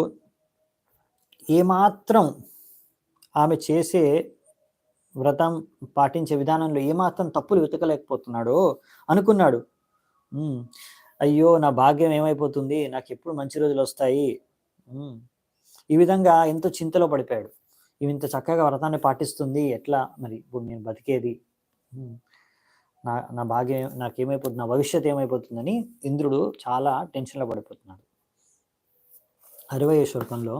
ఏమాత్రం ఆమె చేసే వ్రతం పాటించే విధానంలో ఏమాత్రం తప్పులు వెతకలేకపోతున్నాడో అనుకున్నాడు, అయ్యో నా భాగ్యం ఏమైపోతుంది, నాకు ఎప్పుడు మంచి రోజులు వస్తాయి, ఈ విధంగా ఎంతో చింతలో పడిపోయాడు. ఇవి ఇంత చక్కగా వ్రతాన్ని పాటిస్తుంది, ఎట్లా మరి ఇప్పుడు నేను బతికేది, నా భాగ్యం నాకేమైపోతుంది, నా భవిష్యత్ ఏమైపోతుందని ఇంద్రుడు చాలా టెన్షన్లో పడిపోతున్నాడు. 60వ శ్లోకంలో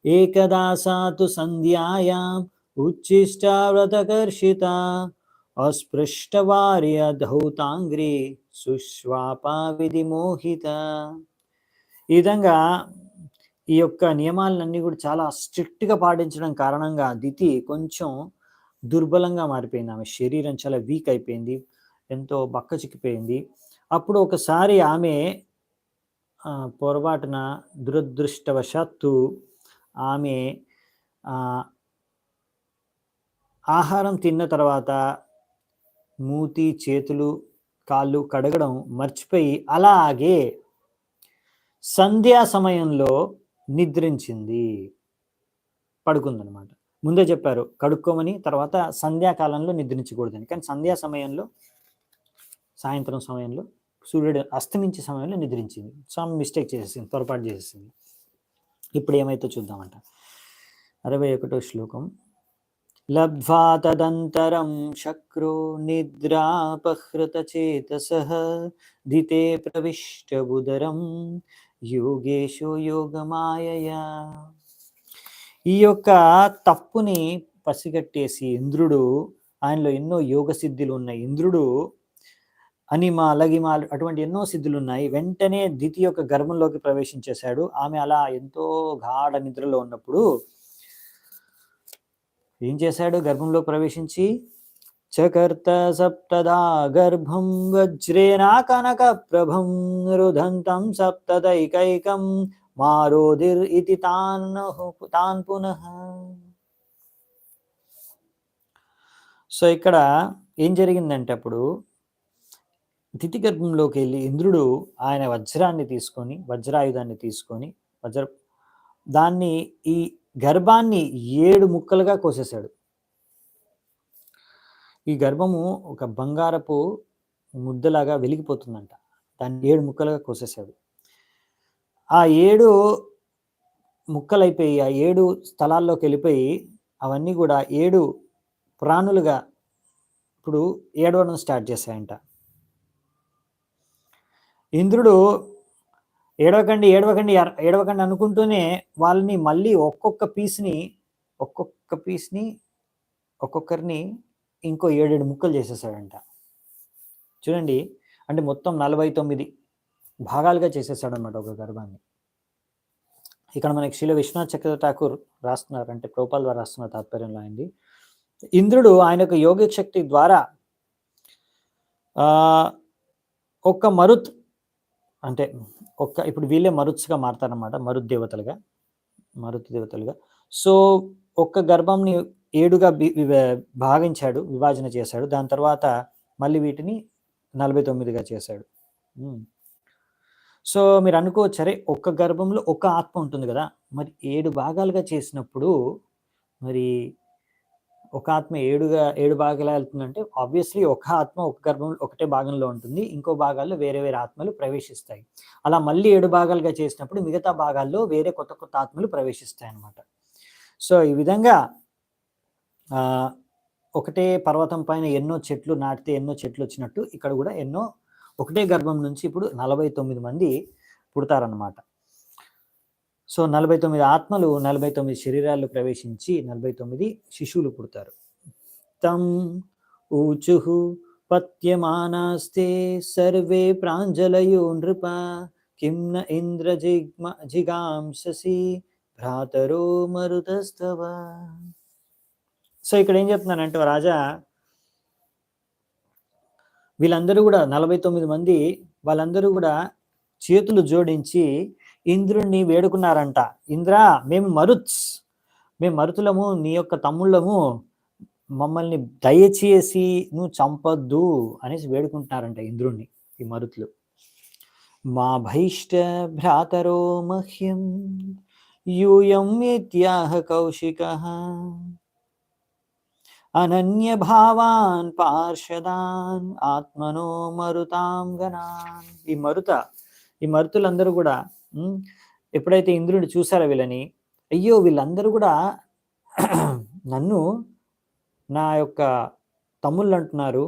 ఏకదా సాతు సంధ్యాయాం ఉచ్ఛిష్టా వ్రతకర్షిత అస్పృష్టవార్య ధౌతాంగ్రి సుశ్వాపా విధిమోహిత. ఈ విధంగా ఈ యొక్క నియమాలన్నీ కూడా చాలా స్ట్రిక్ట్గా పాటించడం కారణంగా దితి కొంచెం దుర్బలంగా మారిపోయింది. ఆమె శరీరం చాలా వీక్ అయిపోయింది, ఎంతో బక్క చిక్కిపోయింది. అప్పుడు ఒకసారి ఆమె పొరపాటున దురదృష్టవశాత్తు ఆమె ఆహారం తిన్న తర్వాత మూతి చేతులు కాళ్ళు కడగడం మర్చిపోయి అలాగే సంధ్యా సమయంలో నిద్రించింది, పడుకుందనమాట. ముందే చెప్పారు కడుక్కోమని, తర్వాత సంధ్యాకాలంలో నిద్రించకూడదని. కానీ సంధ్యా సమయంలో, సాయంత్రం సమయంలో, సూర్యుడు అస్తమించే సమయంలో నిద్రించింది. సమ్ మిస్టేక్ చేసేసింది, పొరపాటు చేసేసింది. ఇప్పుడు ఏమైతే చూద్దామంట. 61వ శ్లోకం. లబ్ధ్వా తదంతరం శక్రో నిద్రాపహృత చేతసః దితే ప్రవిష్టబుదరం యోగేశో యోగమాయయా. ఈ యొక్క తప్పుని పసిగట్టేసి ఇంద్రుడు, ఆయనలో ఎన్నో యోగ సిద్ధులు ఉన్నాయి, ఇంద్రుడు అనిమ లగిమ అటువంటి ఎన్నో సిద్ధులు ఉన్నాయి, వెంటనే దితి యొక్క గర్భంలోకి ప్రవేశించేశాడు. ఆమె అలా ఎంతో గాఢ నిద్రలో ఉన్నప్పుడు ఏం చేశాడు, గర్భంలో ప్రవేశించి చకర్త సప్తదా గర్భం వజ్రేనా కనక ప్రభం రుదంతం సప్తదైకైకం మారోదిర్ ఇతి తాన్ పునః. సో ఇక్కడ ఏం జరిగిందంటే, అప్పుడు దితి గర్భంలోకి వెళ్ళి ఇంద్రుడు ఆయన వజ్రాయుధాన్ని తీసుకొని దాన్ని ఈ గర్భాన్ని 7 ముక్కలుగా కోసేశాడు. ఈ గర్భము ఒక బంగారపు ముద్దలాగా వెలిగిపోతుందంట, దాన్ని 7 ముక్కలుగా కోసేశాడు. ఆ 7 ముక్కలైపోయి ఆ 7 స్థలాల్లోకి వెళ్ళిపోయి అవన్నీ కూడా 7 ప్రాణులుగా ఇప్పుడు ఏడవడం స్టార్ట్ చేశాయంట. ఇంద్రుడు ఏడవకండి ఏడవకండి ఏడవకండి అనుకుంటూనే వాళ్ళని మళ్ళీ ఒక్కొక్క పీస్ని ఒక్కొక్కరిని ఇంకో 7 ముక్కలు చేసేసాడంట. చూడండి, అంటే మొత్తం 49 భాగాలుగా చేసేసాడనమాట ఒక గర్భాన్ని. ఇక్కడ మనకి శ్రీల విశ్వనాథ్ చక్రవర్తి ఠాకూర్ రాస్తున్నారు, అంటే ప్రభుపాల్ ద్వారా రాస్తున్న తాత్పర్యంలో అయింది. ఇంద్రుడు ఆయన యొక్క యోగిక శక్తి ద్వారా ఒక్క మరుత్ అంటే ఇప్పుడు వీళ్ళే మరుత్స్గా మారతారనమాట, మరుత్ దేవతలుగా. సో ఒక్క గర్భంని 7గా భాగించాడు, విభాజన చేశాడు. దాని తర్వాత మళ్ళీ వీటిని 49గా చేశాడు. సో మీరు అనుకోవచ్చు, సరే ఒక్క గర్భంలో ఒక ఆత్మ ఉంటుంది కదా, మరి 7 భాగాలుగా చేసినప్పుడు మరి ఒక ఆత్మ 7 భాగాలు వెళ్తుందంటే ఆబ్వియస్లీ ఒక ఆత్మ ఒక గర్భంలో ఒకటే భాగంలో ఉంటుంది, ఇంకో భాగాల్లో వేరే వేరే ఆత్మలు ప్రవేశిస్తాయి. అలా మళ్ళీ 7 భాగాలుగా చేసినప్పుడు మిగతా భాగాల్లో వేరే కొత్త కొత్త ఆత్మలు ప్రవేశిస్తాయి అన్నమాట. సో ఈ విధంగా ఒకటే పర్వతం పైన ఎన్నో చెట్లు నాటితే ఎన్నో చెట్లు వచ్చినట్టు ఇక్కడ కూడా ఒకటే గర్భం నుంచి ఇప్పుడు 49 మంది పుడతారన్నమాట. సో 49 ఆత్మలు 49 శరీరాల్లో ప్రవేశించి 49 శిశువులు పుడతారు. తం ఊచుహు పత్యమానాస్తే సర్వే ప్రాంజలయో నృప కిమ్న ఇంద్ర జిగాంససి భ్రాతరో మరుతస్తవ. సో ఇక్కడ ఏం చెప్తున్నానంటే రాజా, వీళ్ళందరూ కూడా 49 మంది వాళ్ళందరూ కూడా చేతులు జోడించి ఇంద్రుణ్ణి వేడుకున్నారంట. ఇంద్రా, మేము మరుతులము, నీ యొక్క తమ్ముళ్ళము, మమ్మల్ని దయచేసి నువ్వు చంపొద్దు అనేసి వేడుకుంటున్నారంట ఇంద్రుణ్ణి ఈ మరుతులు. మా భైష్ట భ్రాతరో మహ్యం యూయం ఇత్యాహ కౌశికః అనన్య భావాన్ పార్షదాన్ ఆత్మనో మరుతాం గణాన్. ఈ మరుతులందరూ కూడా ఎప్పుడైతే ఇంద్రుడిని చూసారో వీళ్ళని, అయ్యో వీళ్ళందరూ కూడా నన్ను నా యొక్క తమ్ముళ్ళు అంటున్నారు,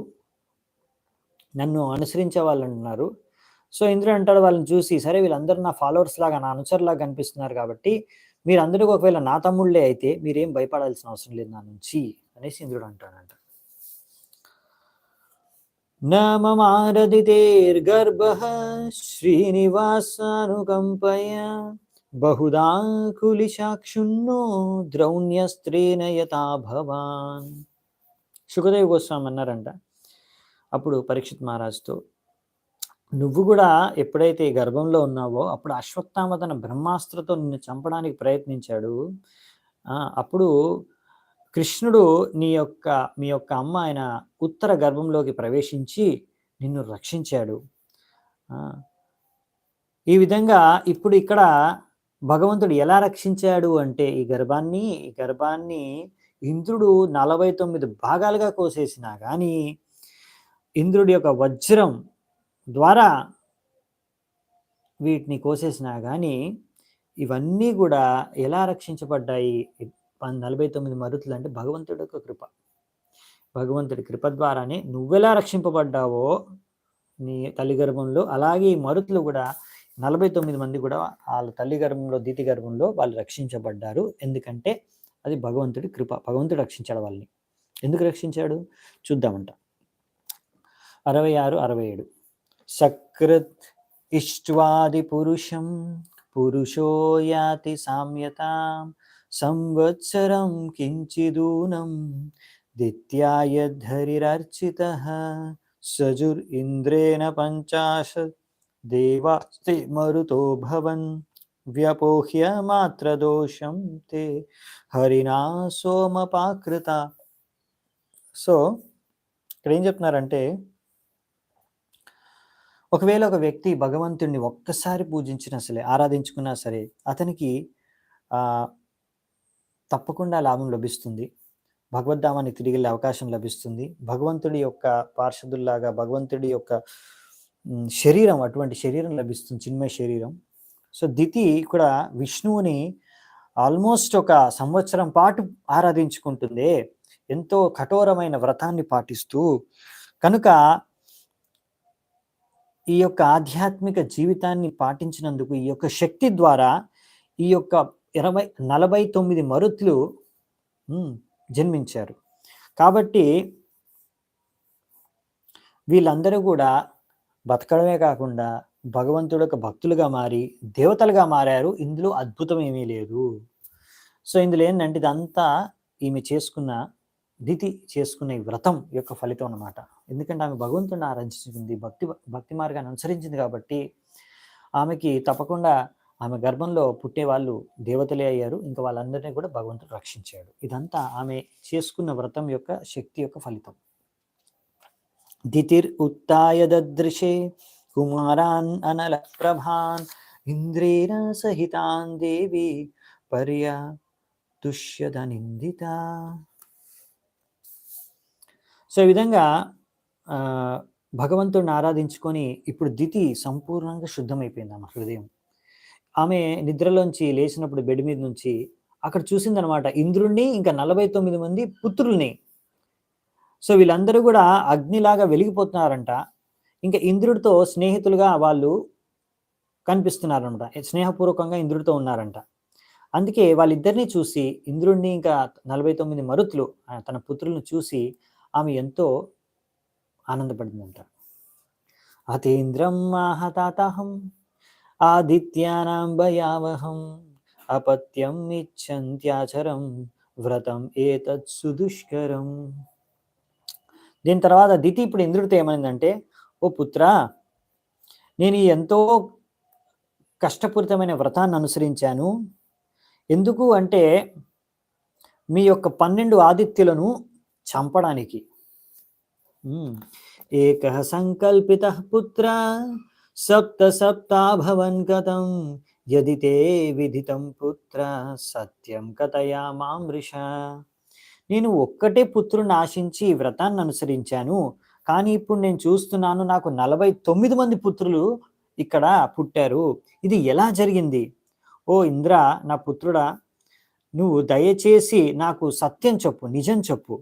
నన్ను అనుసరించే వాళ్ళు అంటున్నారు. సో ఇంద్రుడు అంటాడు వాళ్ళని చూసి, సరే వీళ్ళందరూ నా ఫాలోవర్స్ లాగా, నా అనుచరులాగా కనిపిస్తున్నారు కాబట్టి మీరందరూ ఒకవేళ నా తమ్ముళ్ళే అయితే మీరేం భయపడాల్సిన అవసరం లేదు నా నుంచి అనేసి ఇంద్రుడు అంటాడంట. నమమారదితేర్గర్భః శ్రీనివాసానుకంపయ బహుదా కులిశాక్షున్నో ద్రౌణ్యస్త్రేణ యథా భవాన్. సుఖదేవ్ గోస్వామి అన్నారంట అప్పుడు పరీక్షిత్ మహారాజుతో, నువ్వు కూడా ఎప్పుడైతే గర్భంలో ఉన్నావో అప్పుడు అశ్వత్థామ తన బ్రహ్మాస్త్రతో నిన్ను చంపడానికి ప్రయత్నించాడు. అప్పుడు కృష్ణుడు మీ యొక్క అమ్మ ఆయన ఉత్తర గర్భంలోకి ప్రవేశించి నిన్ను రక్షించాడు. ఈ విధంగా ఇప్పుడు ఇక్కడ భగవంతుడు ఎలా రక్షించాడు అంటే ఈ గర్భాన్ని ఇంద్రుడు 49 భాగాలుగా కోసేసినా కానీ, ఇంద్రుడి యొక్క వజ్రం ద్వారా వీటిని కోసేసినా కానీ ఇవన్నీ కూడా ఎలా రక్షించబడ్డాయి? 49 మరుతులు అంటే భగవంతుడి యొక్క కృప. భగవంతుడి కృప ద్వారానే నువ్వెలా రక్షింపబడ్డావో నీ తల్లి గర్భంలో, అలాగే ఈ మరుతులు కూడా 49 మంది కూడా వాళ్ళ తల్లి గర్భంలో, దీతి గర్భంలో వాళ్ళు రక్షించబడ్డారు. ఎందుకంటే అది భగవంతుడి కృప. భగవంతుడు రక్షించాడు వాళ్ళని. ఎందుకు రక్షించాడు చూద్దామంట. 66, 67 సకృత్ ఇష్ట్వాది పురుషం పురుషో యాతి సామ్యతాం సంవత్సరం కించిదూనం దిత్యాయద్ధరిరర్చితః సజుర్ ఇంద్రేణ 50 దేవాస్తే మరుతో భవన్ వ్యపోహ్య మాత్ర దోషం తే హరినా సోమపాకృత. సో ఇక్కడ ఏం చెప్తున్నారంటే, ఒకవేళ ఒక వ్యక్తి భగవంతుడిని ఒక్కసారి పూజించినా సరే, ఆరాధించుకున్నా సరే, అతనికి తప్పకుండా లాభం లభిస్తుంది. భగవద్ధామాన్ని తిరిగి వెళ్ళే అవకాశం లభిస్తుంది. భగవంతుడి యొక్క పార్షదుల్లాగా భగవంతుడి యొక్క శరీరం, అటువంటి శరీరం లభిస్తుంది, చిన్మయ శరీరం. సో దితి కూడా విష్ణువుని ఆల్మోస్ట్ 1 సంవత్సరం పాటు ఆరాధించుకుంటుంది, ఎంతో కఠోరమైన వ్రతాన్ని పాటిస్తూ. కనుక ఈ యొక్క ఆధ్యాత్మిక జీవితాన్ని పాటించినందుకు ఈ యొక్క శక్తి ద్వారా ఈ యొక్క 49 మరుతులు జన్మించారు. కాబట్టి వీళ్ళందరూ కూడా బతకడమే కాకుండా భగవంతుడు యొక్క భక్తులుగా మారి దేవతలుగా మారారు. ఇందులో అద్భుతం ఏమీ లేదు. సో ఇందులో ఏంటంటే ఇదంతా ఈమె చేసుకున్న దితి చేసుకున్న ఈ వ్రతం యొక్క ఫలితం అన్నమాట. ఎందుకంటే ఆమె భగవంతుడిని ఆరాధించింది, భక్తి మార్గాన్ని అనుసరించింది కాబట్టి ఆమెకి తప్పకుండా ఆమె గర్భంలో పుట్టే వాళ్ళు దేవతలే అయ్యారు. ఇంకా వాళ్ళందరినీ కూడా భగవంతుడు రక్షించాడు. ఇదంతా ఆమె చేసుకున్న వ్రతం యొక్క శక్తి యొక్క ఫలితం. దితిర్ ఉత్తాయ దదృశే కుమారాన్ అనల ప్రభాన్ ఇంద్రేణ సహితాన్ దేవి పర్యతుష్యద నిందిత. సో ఈ విధంగా భగవంతుడిని ఆరాధించుకొని ఇప్పుడు దితి సంపూర్ణంగా శుద్ధమైపోయింది ఆమె హృదయం. ఆమె నిద్రలోంచి లేచినప్పుడు బెడ్ మీద నుంచి అక్కడ చూసిందనమాట ఇంద్రుణ్ణి ఇంకా 49 మంది పుత్రుల్ని. సో వీళ్ళందరూ కూడా అగ్నిలాగా వెలిగిపోతున్నారంట. ఇంకా ఇంద్రుడితో స్నేహితులుగా వాళ్ళు కనిపిస్తున్నారనమాట, స్నేహపూర్వకంగా ఇంద్రుడితో ఉన్నారంట. అందుకే వాళ్ళిద్దరిని చూసి ఇంద్రుడిని ఇంకా 49 మరుతులు తన పుత్రులను చూసి ఆమె ఎంతో ఆనందపడిందంట. అతేంద్రం ఆహతాతహం ఆదిత్యానాం భయావహం అపత్యం ఇచ్చంత్యాచరం వ్రతం ఏతత్ సుదుష్కరం. దీని తర్వాత దితి ఇప్పుడు ఇంద్రుడితో ఏమైందంటే, ఓ పుత్ర, నేను ఎంతో కష్టపూరితమైన వ్రతాన్ని అనుసరించాను. ఎందుకు అంటే మీ యొక్క 12 ఆదిత్యులను చంపడానికి. ఏకః సంకల్పితః పుత్ర సప్త సప్తాభవన్ కథం యది తే విదితం పుత్ర సత్యం కథయా మామృష. నేను ఒక్కటే పుత్రుని ఆశించి వ్రతాన్ని అనుసరించాను, కానీ ఇప్పుడు నేను చూస్తున్నాను నాకు 49 మంది పుత్రులు ఇక్కడ పుట్టారు. ఇది ఎలా జరిగింది? ఓ ఇంద్ర, నా పుత్రుడా, నువ్వు దయచేసి నాకు సత్యం చెప్పు, నిజం చెప్పు,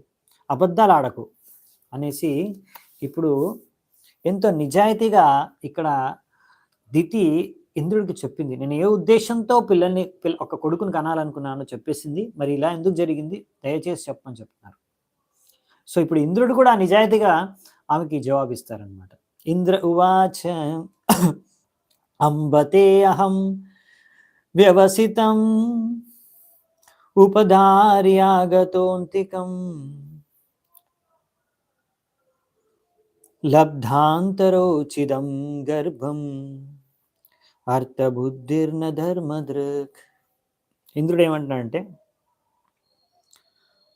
అబద్ధాలు ఆడకు అనేసి ఇప్పుడు ఎంతో నిజాయితీగా ఇక్కడ దితి ఇంద్రుడికి చెప్పింది. నేను ఏ ఉద్దేశంతో ఒక కొడుకుని కనాలనుకున్నానో చెప్పేసింది. మరి ఇలా ఎందుకు జరిగింది దయచేసి చెప్పని చెప్తున్నారు. సో ఇప్పుడు ఇంద్రుడు కూడా నిజాయితీగా ఆమెకి జవాబిస్తారనమాట. ఇంద్ర ఉవాచ అంబతే అహం వ్యవసితం ఉపధార్యాగతోంతికం లబ్ధాంతరోచిదం గర్భం అర్థబుద్ధిర్న ధర్మదృక్. ఇంద్రుడు ఏమంటున్నాడంటే,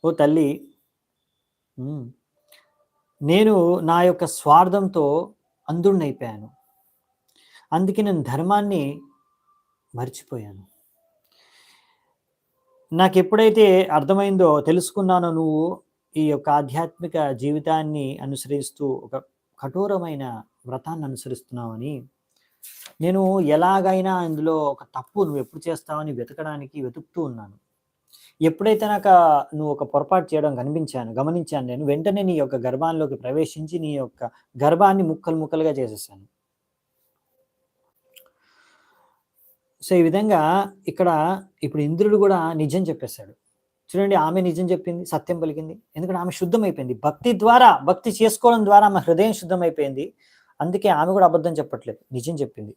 ఓ తల్లి, నేను నా యొక్క స్వార్థంతో అంధుడినైపోయాను. అందుకే నేను ధర్మాన్ని మర్చిపోయాను. నాకు ఎప్పుడైతే అర్థమైందో, తెలుసుకున్నానో నువ్వు ఈ యొక్క ఆధ్యాత్మిక జీవితాన్ని అనుసరిస్తూ ఒక కఠోరమైన వ్రతాన్ని అనుసరిస్తున్నావని, నేను ఎలాగైనా అందులో ఒక తప్పు నువ్వు ఎప్పుడు చేస్తావని వెతుకుతూ ఉన్నాను. ఎప్పుడైతే నువ్వు ఒక పొరపాటు చేయడం గమనించాను నేను, వెంటనే నీ యొక్క గర్భంలోకి ప్రవేశించి నీ యొక్క గర్భాన్ని ముక్కలుగా చేసేసాను. సో ఈ విధంగా ఇక్కడ ఇప్పుడు ఇంద్రుడు కూడా నిజం చెప్పేశాడు. చూడండి, ఆమె నిజం చెప్పింది, సత్యం పలికింది. ఎందుకంటే ఆమె శుద్ధమైపోయింది. భక్తి చేసుకోవడం ద్వారా ఆమె హృదయం శుద్ధమైపోయింది. అందుకే ఆమె కూడా అబద్ధం చెప్పట్లేదు, నిజం చెప్పింది.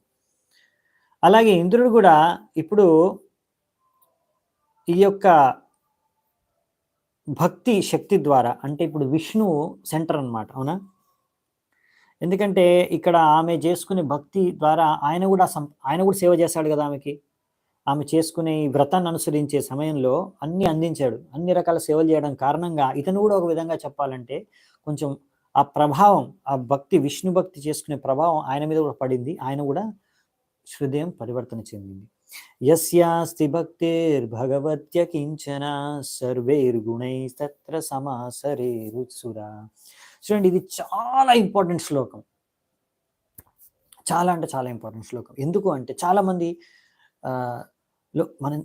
అలాగే ఇంద్రుడు కూడా ఇప్పుడు ఈ యొక్క భక్తి శక్తి ద్వారా, అంటే ఇప్పుడు విష్ణువు సెంటర్ అన్నమాట, అవునా? ఎందుకంటే ఇక్కడ ఆమె చేసుకునే భక్తి ద్వారా ఆయన కూడా సేవ చేశాడు కదా ఆమెకి. ఆమె చేసుకునే ఈ వ్రతాన్ని అనుసరించే సమయంలో అన్ని అందించాడు, అన్ని రకాల సేవలు చేయడం కారణంగా ఇతను కూడా ఒక విధంగా చెప్పాలంటే కొంచెం ఆ ప్రభావం, ఆ భక్తి, విష్ణు భక్తి చేసుకునే ప్రభావం ఆయన మీద కూడా పడింది. ఆయన కూడా హృదయం పరివర్తన చెందింది. యస్యాస్తి భక్తిర్భగవత్య కించన సర్వైర్గుణైస్తత్ర సమాసరేరుత్సురా. చూడండి, ఇది చాలా ఇంపార్టెంట్ శ్లోకం, చాలా అంటే చాలా ఇంపార్టెంట్ శ్లోకం. ఎందుకు అంటే చాలామంది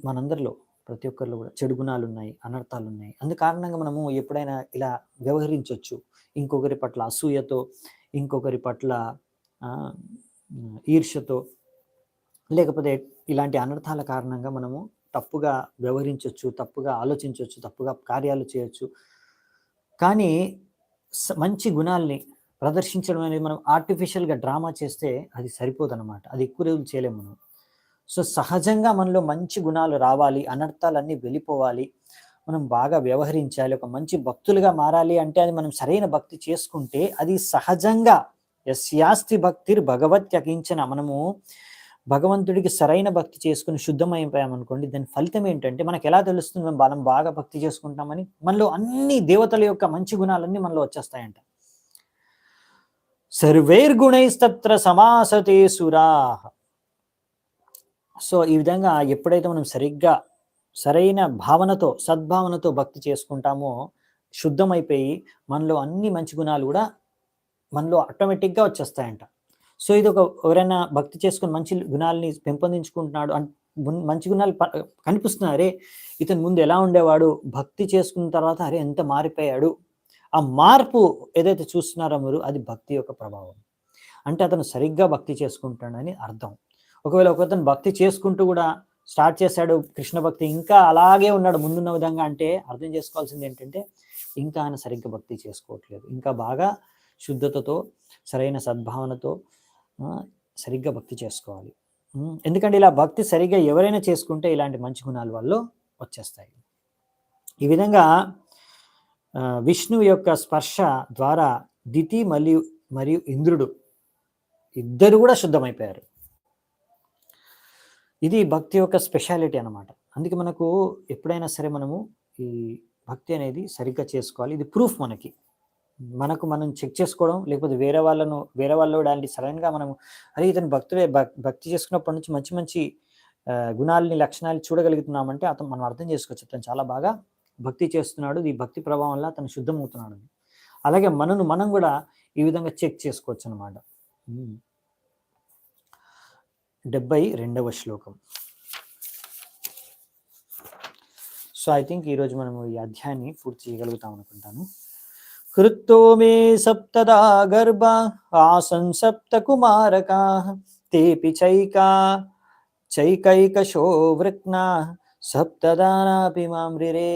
మనందరిలో ప్రతి ఒక్కరిలో కూడా చెడు గుణాలు ఉన్నాయి, అనర్థాలు ఉన్నాయి. అందు కారణంగా మనము ఎప్పుడైనా ఇలా వ్యవహరించవచ్చు, ఇంకొకరి పట్ల అసూయతో, ఇంకొకరి పట్ల ఈర్ష్యతో, లేకపోతే ఇలాంటి అనర్థాల కారణంగా మనము తప్పుగా వ్యవహరించవచ్చు, తప్పుగా ఆలోచించవచ్చు, తప్పుగా కార్యాలు చేయొచ్చు. కానీ మంచి గుణాల్ని ప్రదర్శించడం అనేది మనం ఆర్టిఫిషియల్‌గా డ్రామా చేస్తే అది సరిపోదనమాట. అది ఎక్కువ రోజులు చేయలేము మనం. సో, సహజంగా మనలో మంచి గుణాలు రావాలి, అనర్థాలన్నీ వెళ్ళిపోవాలి, మనం బాగా వ్యవహరించాలి, ఒక మంచి భక్తులుగా మారాలి అంటే అది మనం సరైన భక్తి చేసుకుంటే అది సహజంగా యస్యాస్తి భక్తిర్ భగవత్యకించన మనము భగవంతుడికి సరైన భక్తి చేసుకొని శుద్ధమైపోయామనుకోండి, దాని ఫలితం ఏంటంటే మనకెలా తెలుస్తుంది మనం బాగా భక్తి చేసుకుంటామని? మనలో అన్ని దేవతల యొక్క మంచి గుణాలన్నీ మనలో వచ్చేస్తాయంట. సర్వైర్గుణైస్తత్ర సమాసతే సురాః. సో, ఈ విధంగా ఎప్పుడైతే మనం సరిగ్గా సరైన భావనతో, సద్భావనతో భక్తి చేసుకుంటామో, శుద్ధమైపోయి మనలో అన్ని మంచి గుణాలు గూడా మనలో ఆటోమేటిక్‌గా వచ్చేస్తాయంట. సో, ఎవరైనా భక్తి చేసుకొని మంచి గుణాల్ని పెంపొందించుకుంటున్నాడు మంచి గుణాలు కనిపిస్తున్నాయి. అరే! ఇతను ముందు ఎలా ఉండేవాడు, భక్తి చేసుకున్న తర్వాత అరే! ఎంత మారిపోయాడు. ఆ మార్పు ఏదైతే చూస్తున్నారో మీరు అది భక్తి యొక్క ప్రభావం. అంటే అతను సరిగ్గా భక్తి చేసుకుంటాడని అర్థం. ఒకవేళ ఒకతను భక్తి చేసుకుంటూ గూడా స్టార్ట్ చేశాడు కృష్ణ భక్తి, ఇంకా అలాగే ఉన్నాడు ముందున్న విధంగా అంటే అర్థం చేసుకోవాల్సింది ఏంటంటే, ఇంకా ఆయన సరిగ్గా భక్తి చేసుకోవట్లేదు. ఇంకా బాగా శుద్ధతతో, సరైన సద్భావనతో సరిగ్గా భక్తి చేసుకోవాలి. ఎందుకంటే ఇలా భక్తి సరిగ్గా ఎవరైనా చేసుకుంటే ఇలాంటి మంచి గుణాలు వాళ్ళు వచ్చేస్తాయి. ఈ విధంగా విష్ణువు యొక్క స్పర్శ ద్వారా దితి మరియు ఇంద్రుడు ఇద్దరు కూడా శుద్ధమైపోయారు. ఇది భక్తి యొక్క స్పెషాలిటీ అన్నమాట. అందుకే మనకు ఎప్పుడైనా సరే మనము ఈ భక్తి అనేది సరిగ్గా చేసుకోవాలి. ఇది ప్రూఫ్ మనకు మనం చెక్ చేసుకోవడం, లేకపోతే వేరే వాళ్ళు దాన్ని సడన్‌గా మనము అరే! ఇతను భక్తి చేసుకున్నప్పటి నుంచి మంచి మంచి గుణాలని, లక్షణాలు చూడగలుగుతున్నామంటే మనం అర్థం చేసుకోవచ్చు. అతను చాలా బాగా భక్తి చేస్తున్నాడు. ఈ భక్తి ప్రభావం వల్ల అతను శుద్ధమవుతున్నాడు. అలాగే మనం కూడా ఈ విధంగా చెక్ చేసుకోవచ్చు అన్నమాట. 72వ శ్లోకం. సో, ఐ థింక్ ఈరోజు మనము ఈ అధ్యాయాన్ని పూర్తి చేయగలుగుతాం అనుకుంటాను. కృత్తో మే సప్తదా గర్భ ఆసన్ సప్త కుమారకాః తేపి చైకైకశో వృక్నా సప్తదానాపి మామ్రిరే.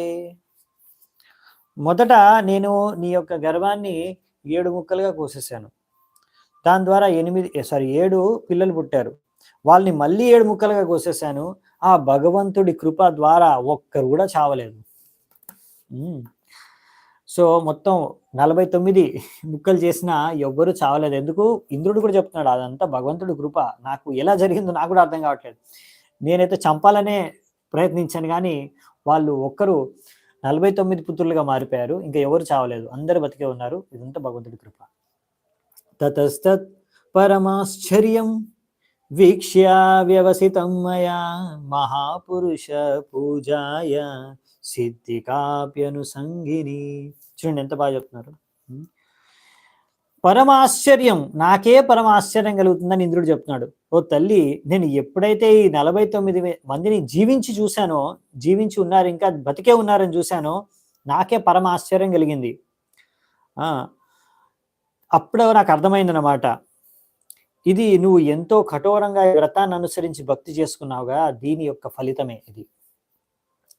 మొదట నేను నీ యొక్క గర్భాన్ని 7 ముక్కలుగా కోసేశాను. దాని ద్వారా 7 పిల్లలు పుట్టారు. వాళ్ళని మళ్ళీ 7 ముక్కలుగా కోసేశాను. ఆ భగవంతుడి కృప ద్వారా ఒక్కరు కూడా చావలేదు. సో, మొత్తం 49 ముక్కలు చేసినా ఎవ్వరు చావలేదు. ఎందుకు? ఇంద్రుడు కూడా చెప్తున్నాడు అదంతా భగవంతుడి కృప. నాకు ఎలా జరిగిందో నాకు కూడా అర్థం కావట్లేదు. నేనైతే చంపాలనే ప్రయత్నించాను కానీ వాళ్ళు ఒక్కరు 49 పుత్రులుగా మారిపోయారు. ఇంకా ఎవరు చావలేదు. అందరూ బతికే ఉన్నారు. ఇదంతా భగవంతుడి కృప. తతస్తత్ పరమాశ్చర్యం వీక్ష్య వ్యవసితం మయా మహాపురుష పూజాయ సిద్ధికాప్యనుసంగిని. చూడండి ఎంత బాగా చెప్తున్నారు. పరమాశ్చర్యం, నాకే పరమాశ్చర్యం కలుగుతుందని ఇంద్రుడు చెప్తున్నాడు. ఓ తల్లి, నేను ఎప్పుడైతే ఈ 49 మందిని జీవించి ఉన్నారు, ఇంకా బతికే ఉన్నారని చూశానో నాకే పరమ ఆశ్చర్యం కలిగింది. అప్పుడు నాకు అర్థమైందనమాట, ఇది నువ్వు ఎంతో కఠోరంగా వ్రతాన్ని అనుసరించి భక్తి చేసుకున్నావుగా, దీని యొక్క ఫలితమే ఇది.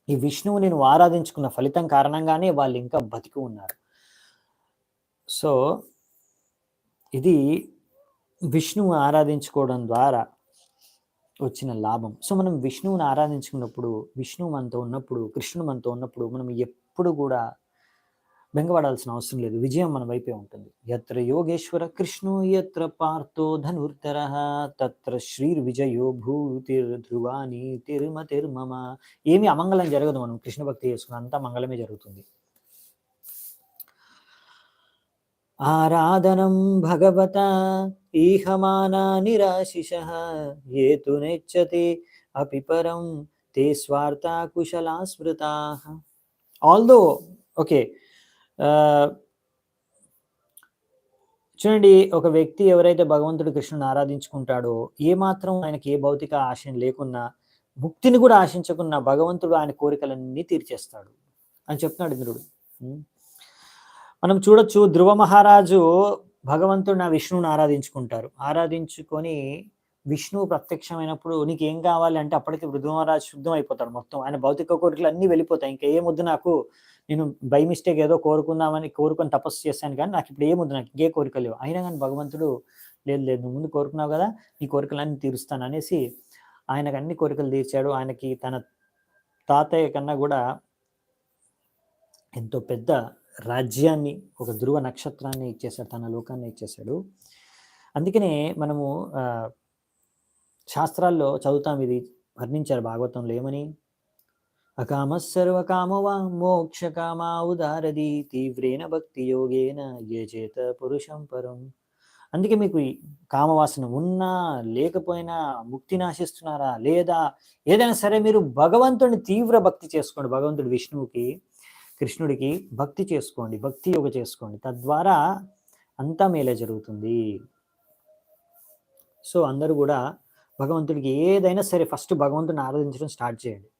ఈ విష్ణువుని నువ్వు ఆరాధించుకున్న ఫలితం కారణంగానే వాళ్ళు ఇంకా బతికి ఉన్నారు. సో ఇది విష్ణువు ఆరాధించుకోవడం ద్వారా వచ్చిన లాభం. సో మనం విష్ణువుని ఆరాధించుకున్నప్పుడు, విష్ణువు మనతో ఉన్నప్పుడు, కృష్ణుడు మనతో ఉన్నప్పుడు మనం ఎప్పుడు కూడా బెంగపడాల్సిన అవసరం లేదు. విజయం మన వైపే ఉంటుంది. యత్ర యోగేశ్వర కృష్ణో యత్ర పార్థో ధనుర్ధరః తత్ర శ్రీర్విజయో భూతిర్ధ్రువాని తిరుమతిర్మమ. ఏమి అమంగళం జరగదు మనం కృష్ణ భక్తి చేసుకున్న, అంతా మంగళమే జరుగుతుంది. ఆరాధనం భగవత ఈహమానా నిరాశిషః ఏతు నెచ్చతి అపి పరం తే స్వార్థ కుశలా స్మృతాః. ఆల్దో ఓకే, చూడండి, ఒక వ్యక్తి ఎవరైతే భగవంతుడు కృష్ణుని ఆరాధించుకుంటాడో, ఏమాత్రం ఆయనకి ఏ భౌతిక ఆశయం లేకున్నా, ముక్తిని కూడా ఆశించకున్నా భగవంతుడు ఆయన కోరికలన్నీ తీర్చేస్తాడు అని చెప్తున్నాడు ఇంద్రుడు. మనం చూడొచ్చు, ధ్రువ మహారాజు భగవంతుడు విష్ణువుని ఆరాధించుకొని విష్ణువు ప్రత్యక్షమైనప్పుడు నీకు ఏం కావాలి అంటే అప్పటికి ధ్రువ మహారాజు శుద్ధం అయిపోతాడు. మొత్తం ఆయన భౌతిక కోరికలు అన్నీ వెళ్ళిపోతాయి. ఇంకా ఏమొద్దు నాకు, నేను బై మిస్టేక్ ఏదో కోరుకొని తపస్సు చేశాను కానీ నాకు ఇప్పుడు ఏమొద్దు, నాకు ఇంకే కోరికలు లేవు. అయినా కానీ భగవంతుడు లేదు లేదు నువ్వు ముందు కోరుకున్నావు కదా, నీ కోరికలన్నీ తీరుస్తాను అనేసి ఆయనకు అన్ని కోరికలు తీర్చాడు. ఆయనకి తన తాతయ్య కన్నా కూడా ఎంతో పెద్ద రాజ్యాన్ని, ఒక ధ్రువ నక్షత్రాన్ని ఇచ్చేశాడు, తన లోకాన్ని ఇచ్చేశాడు. అందుకనే మనము శాస్త్రాల్లో చదువుతాం, ఇది వర్ణించారు భాగవతంలో ఏమని, అకామ సర్వకామవా మోక్షకామా ఉదారది తీవ్రేణ భక్తి యోగేన ఏ చేత పురుషం పరం. అందుకే మీకు కామవాసన ఉన్నా లేకపోయినా, ముక్తిని ఆశిస్తున్నారా లేదా, ఏదైనా సరే మీరు భగవంతుడిని తీవ్ర భక్తి చేసుకోండి, భగవంతుడు విష్ణువుకి కృష్ణుడికి భక్తి చేసుకోండి, భక్తి యోగ చేసుకోండి, తద్వారా అంతా మేలే జరుగుతుంది. సో అందరూ కూడా భగవంతుడికి ఏదైనా సరే ఫస్ట్ భగవంతుడిని ఆరాధించడం స్టార్ట్ చేయండి.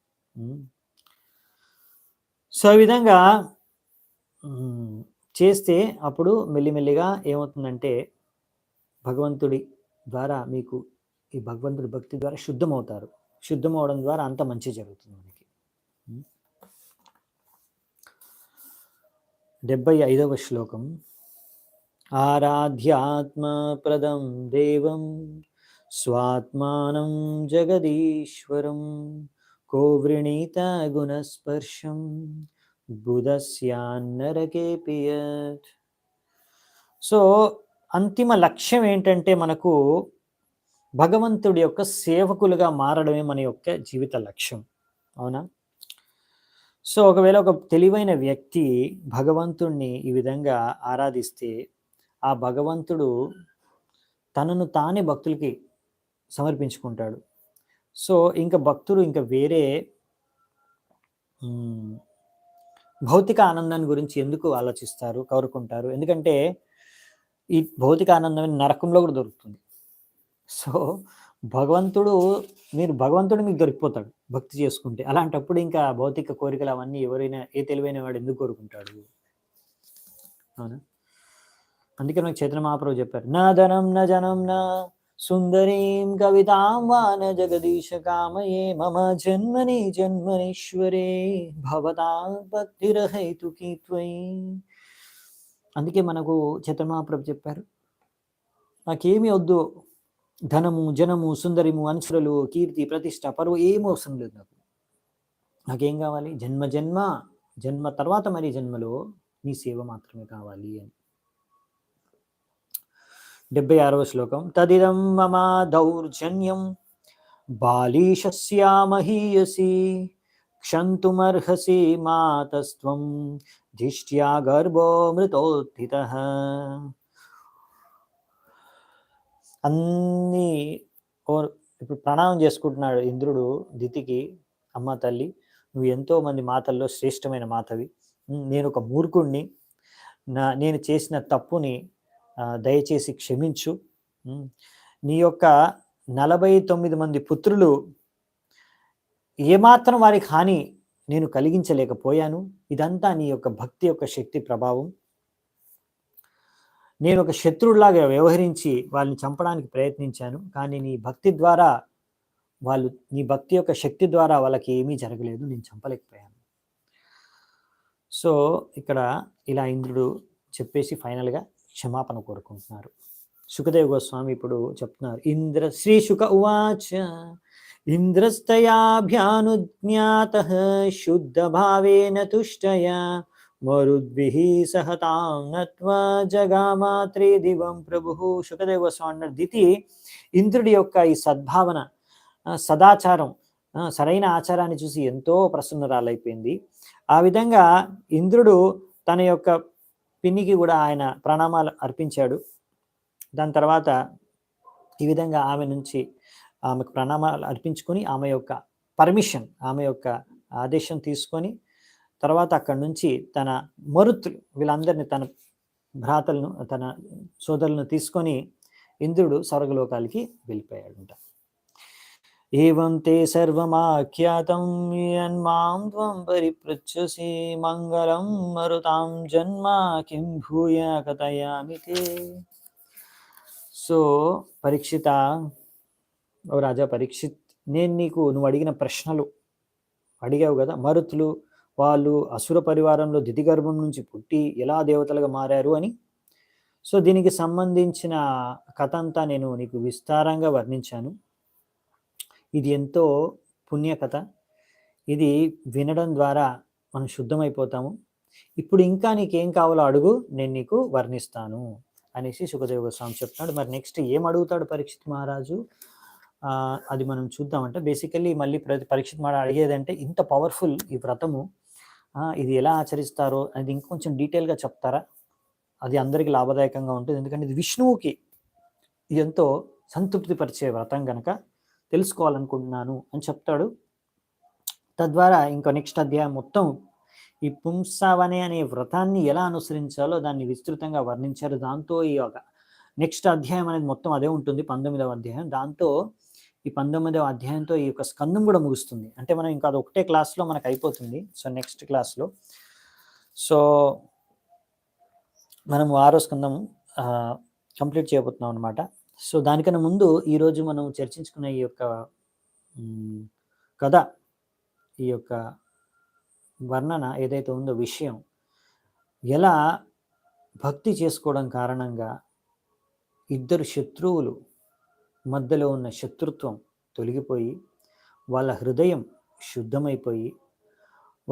సో ఈ విధంగా చేస్తే అప్పుడు మెల్లిమెల్లిగా ఏమవుతుందంటే భగవంతుడి ద్వారా మీకు ఈ భగవంతుడి భక్తి ద్వారా శుద్ధమవుతారు. శుద్ధమవడం ద్వారా అంత మంచి జరుగుతుంది మనకి. 75వ శ్లోకం. ఆరాధ్యాత్మప్రదం దేవం స్వాత్మానం జగదీశ్వరం కో వృణీత గుణస్పర్శం బుధస్యాన్నరకేపి యత్. సో అంతిమ లక్ష్యం ఏంటంటే మనకు భగవంతుడి యొక్క సేవకులుగా మారడమే మన యొక్క జీవిత లక్ష్యం. అవునా? సో ఒకవేళ ఒక తెలివైన వ్యక్తి భగవంతుణ్ణి ఈ విధంగా ఆరాధిస్తే ఆ భగవంతుడు తనను తానే భక్తులకి సమర్పించుకుంటాడు. సో ఇంకా భక్తులు ఇంకా వేరే భౌతిక ఆనందాన్ని గురించి ఎందుకు ఆలోచిస్తారు, కోరుకుంటారు? ఎందుకంటే ఈ భౌతిక ఆనందం నరకంలో కూడా దొరుకుతుంది. సో భగవంతుడు మీకు దొరికిపోతాడు భక్తి చేసుకుంటే. అలాంటప్పుడు ఇంకా భౌతిక కోరికలు అవన్నీ ఎవరైనా, ఏ తెలివైన వాడు ఎందుకు కోరుకుంటాడు? అవునా? అందుకే నాకు చైతన్య మహాప్రభు చెప్పారు, నా ధనం న జనం న సుందరీం కవితాం వా న జగదీశ కామయే మమ జన్మని జన్మనీశ్వరే భవతా భక్తిరహైతుకీ త్వయి. అందుకే మనకు చైతన్య మహాప్రభు చెప్పారు, నాకేమీ వద్దు, ధనము జనము సుందరిము అనుసరులు కీర్తి ప్రతిష్ట పరువు ఏమీ అవసరం లేదు, నాకేం కావాలి, జన్మ తర్వాత మరి జన్మలో నీ సేవ మాత్రమే కావాలి అని. 76వ శ్లోకం. తదిదం మమ దౌర్జన్యం బాలీషస్యామహీయసి క్షంతుమర్హసి మాతస్త్వం ధిష్ట్యా గర్భో మృతోత్థితః. అన్నీ ఇప్పుడు ప్రణామం చేసుకుంటున్నాడు ఇంద్రుడు దితికి, అమ్మ తల్లి నువ్వు ఎంతో మంది మాతల్లో శ్రేష్టమైన మాతవి, నేను ఒక మూర్ఖుణ్ణి, నేను చేసిన తప్పుని దయచేసి క్షమించు, నీ యొక్క 49 మంది పుత్రులు ఏమాత్రం వారికి హాని నేను కలిగించలేకపోయాను, ఇదంతా నీ యొక్క భక్తి యొక్క శక్తి ప్రభావం. నేను ఒక శత్రువులాగా వ్యవహరించి వాళ్ళని చంపడానికి ప్రయత్నించాను, కానీ నీ భక్తి యొక్క శక్తి ద్వారా వాళ్ళకి ఏమీ జరగలేదు, నేను చంపలేకపోయాను. సో ఇక్కడ ఇలా ఇంద్రుడు చెప్పేసి ఫైనల్గా క్షమాపణ కోరుకుంటున్నారు. సుఖదేవ్ గోస్వామి ఇప్పుడు చెప్తున్నారు, శ్రీ శుక ఉవాచ ఇంద్రస్తయాభ్యానుజ్ఞాతః శుద్ధ భావేన తుష్టయా మరుద్భిః సహతాం నత్వా జగామాత్రే దివం ప్రభుః. సుఖదేవ్ గోస్వామి అన్నారు, దితి ఇంద్రుడి యొక్క ఈ సద్భావన, సదాచారం, సరైన ఆచారాన్ని చూసి ఎంతో ప్రసన్నరాలైపోయింది. ఆ విధంగా ఇంద్రుడు తన యొక్క పిన్నికి కూడా ఆయన ప్రణామాలు అర్పించాడు. దాని తర్వాత ఈ విధంగా ఆమెకు ప్రణామాలు అర్పించుకొని ఆమె యొక్క పర్మిషన్, ఆమె యొక్క ఆదేశం తీసుకొని తర్వాత అక్కడి నుంచి తన మరుత్తులు వీళ్ళందరినీ, తన భ్రాతలను, తన సోదరులను తీసుకొని ఇంద్రుడు స్వర్గలోకాలకి వెళ్ళిపోయాడంట. ఏవం తే సర్వమాఖ్యాతం యన్మాం త్వం పరిపృచ్ఛసి మంగళం మరుతాం జన్మ కిం భూయ కథయామి తే. సో పరీక్షిత, ఓ రాజా పరీక్షిత్, నువ్వు అడిగిన ప్రశ్నలు అడిగావు కదా, మరుతులు వాళ్ళు అసుర పరివారంలో దితిగర్భం నుంచి పుట్టి ఎలా దేవతలుగా మారారు అని. సో దీనికి సంబంధించిన కథ అంతా నేను నీకు విస్తారంగా వర్ణించాను. ఇది ఎంతో పుణ్య కథ. ఇది వినడం ద్వారా మనం శుద్ధమైపోతాము. ఇప్పుడు ఇంకా నీకేం కావాలో అడుగు, నేను నీకు వర్ణిస్తాను అనేసి సుఖదేవ గోస్వామి చెప్తున్నాడు. మరి నెక్స్ట్ ఏం అడుగుతాడు పరీక్షిత్ మహారాజు, అది మనం చూద్దామంటే బేసికల్లీ మళ్ళీ పరీక్షిత్ మహారాజు అడిగేదంటే ఇంత పవర్ఫుల్ ఈ వ్రతము, ఇది ఎలా ఆచరిస్తారో అది ఇంకొంచెం డీటెయిల్గా చెప్తారా, అది అందరికీ లాభదాయకంగా ఉంటుంది. ఎందుకంటే ఇది విష్ణువుకి ఎంతో సంతృప్తిపరిచే వ్రతం కనుక తెలుసుకోవాలనుకుంటున్నాను అని చెప్తాడు. తద్వారా ఇంకా నెక్స్ట్ అధ్యాయం మొత్తం ఈ పుంసవనే అనే వ్రతాన్ని ఎలా అనుసరించాలో దాన్ని విస్తృతంగా వర్ణించారు. దాంతో ఈ యొక్క నెక్స్ట్ అధ్యాయం అనేది మొత్తం అదే ఉంటుంది, 19వ అధ్యాయం. దాంతో ఈ 19వ అధ్యాయంతో ఈ యొక్క స్కందం కూడా ముగుస్తుంది. అంటే మనం ఇంకా అది ఒకటే క్లాస్లో మనకు అయిపోతుంది. సో నెక్స్ట్ క్లాస్లో సో మనం 6వ స్కందం కంప్లీట్ చేయబోతున్నాం అనమాట. సో దానికన్నా ముందు ఈరోజు మనం చర్చించుకున్న ఈ యొక్క కథ, ఈ యొక్క వర్ణన ఏదైతే ఉందో విషయం, ఎలా భక్తి చేసుకోవడం కారణంగా ఇద్దరు శత్రువులు మధ్యలో ఉన్న శత్రుత్వం తొలగిపోయి వాళ్ళ హృదయం శుద్ధమైపోయి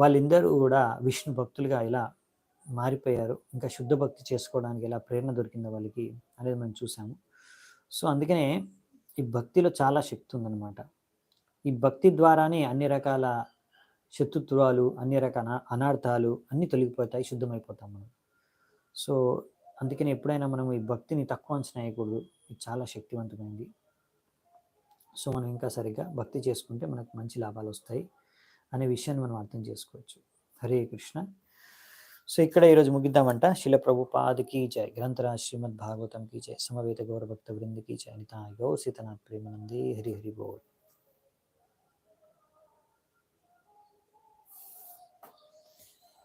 వాళ్ళిద్దరూ కూడా విష్ణు భక్తులుగా ఎలా మారిపోయారు, ఇంకా శుద్ధ భక్తి చేసుకోవడానికి ఎలా ప్రేరణ దొరికిందో వాళ్ళకి అనేది మనం చూసాము. సో అందుకనే ఈ భక్తిలో చాలా శక్తి ఉందన్నమాట. ఈ భక్తి ద్వారానే అన్ని రకాల శత్రుత్వాలు, అన్ని రకాల అనార్థాలు అన్నీ తొలగిపోతాయి, శుద్ధమైపోతాం మనం. సో అందుకని ఎప్పుడైనా మనం ఈ భక్తిని తక్కువ అంచనా వేయకూడదు, ఇది చాలా శక్తివంతమైంది. సో మనం ఇంకా సరిగ్గా భక్తి చేసుకుంటే మనకు మంచి లాభాలు వస్తాయి అనే విషయాన్ని మనం అర్థం చేసుకోవచ్చు. హరే కృష్ణ. సో ఇక్కడ ఈరోజు ముగిద్దామంట. శిల ప్రభుపాదకి జై, గ్రంథరాజ్ శ్రీమద్ భాగవతం కీ జై, సమవేత గౌరభక్త వృందకి జై, నితాయ్ గౌర్ సీతనాథ్ ప్రేమానందే, హరి హరి బోల్.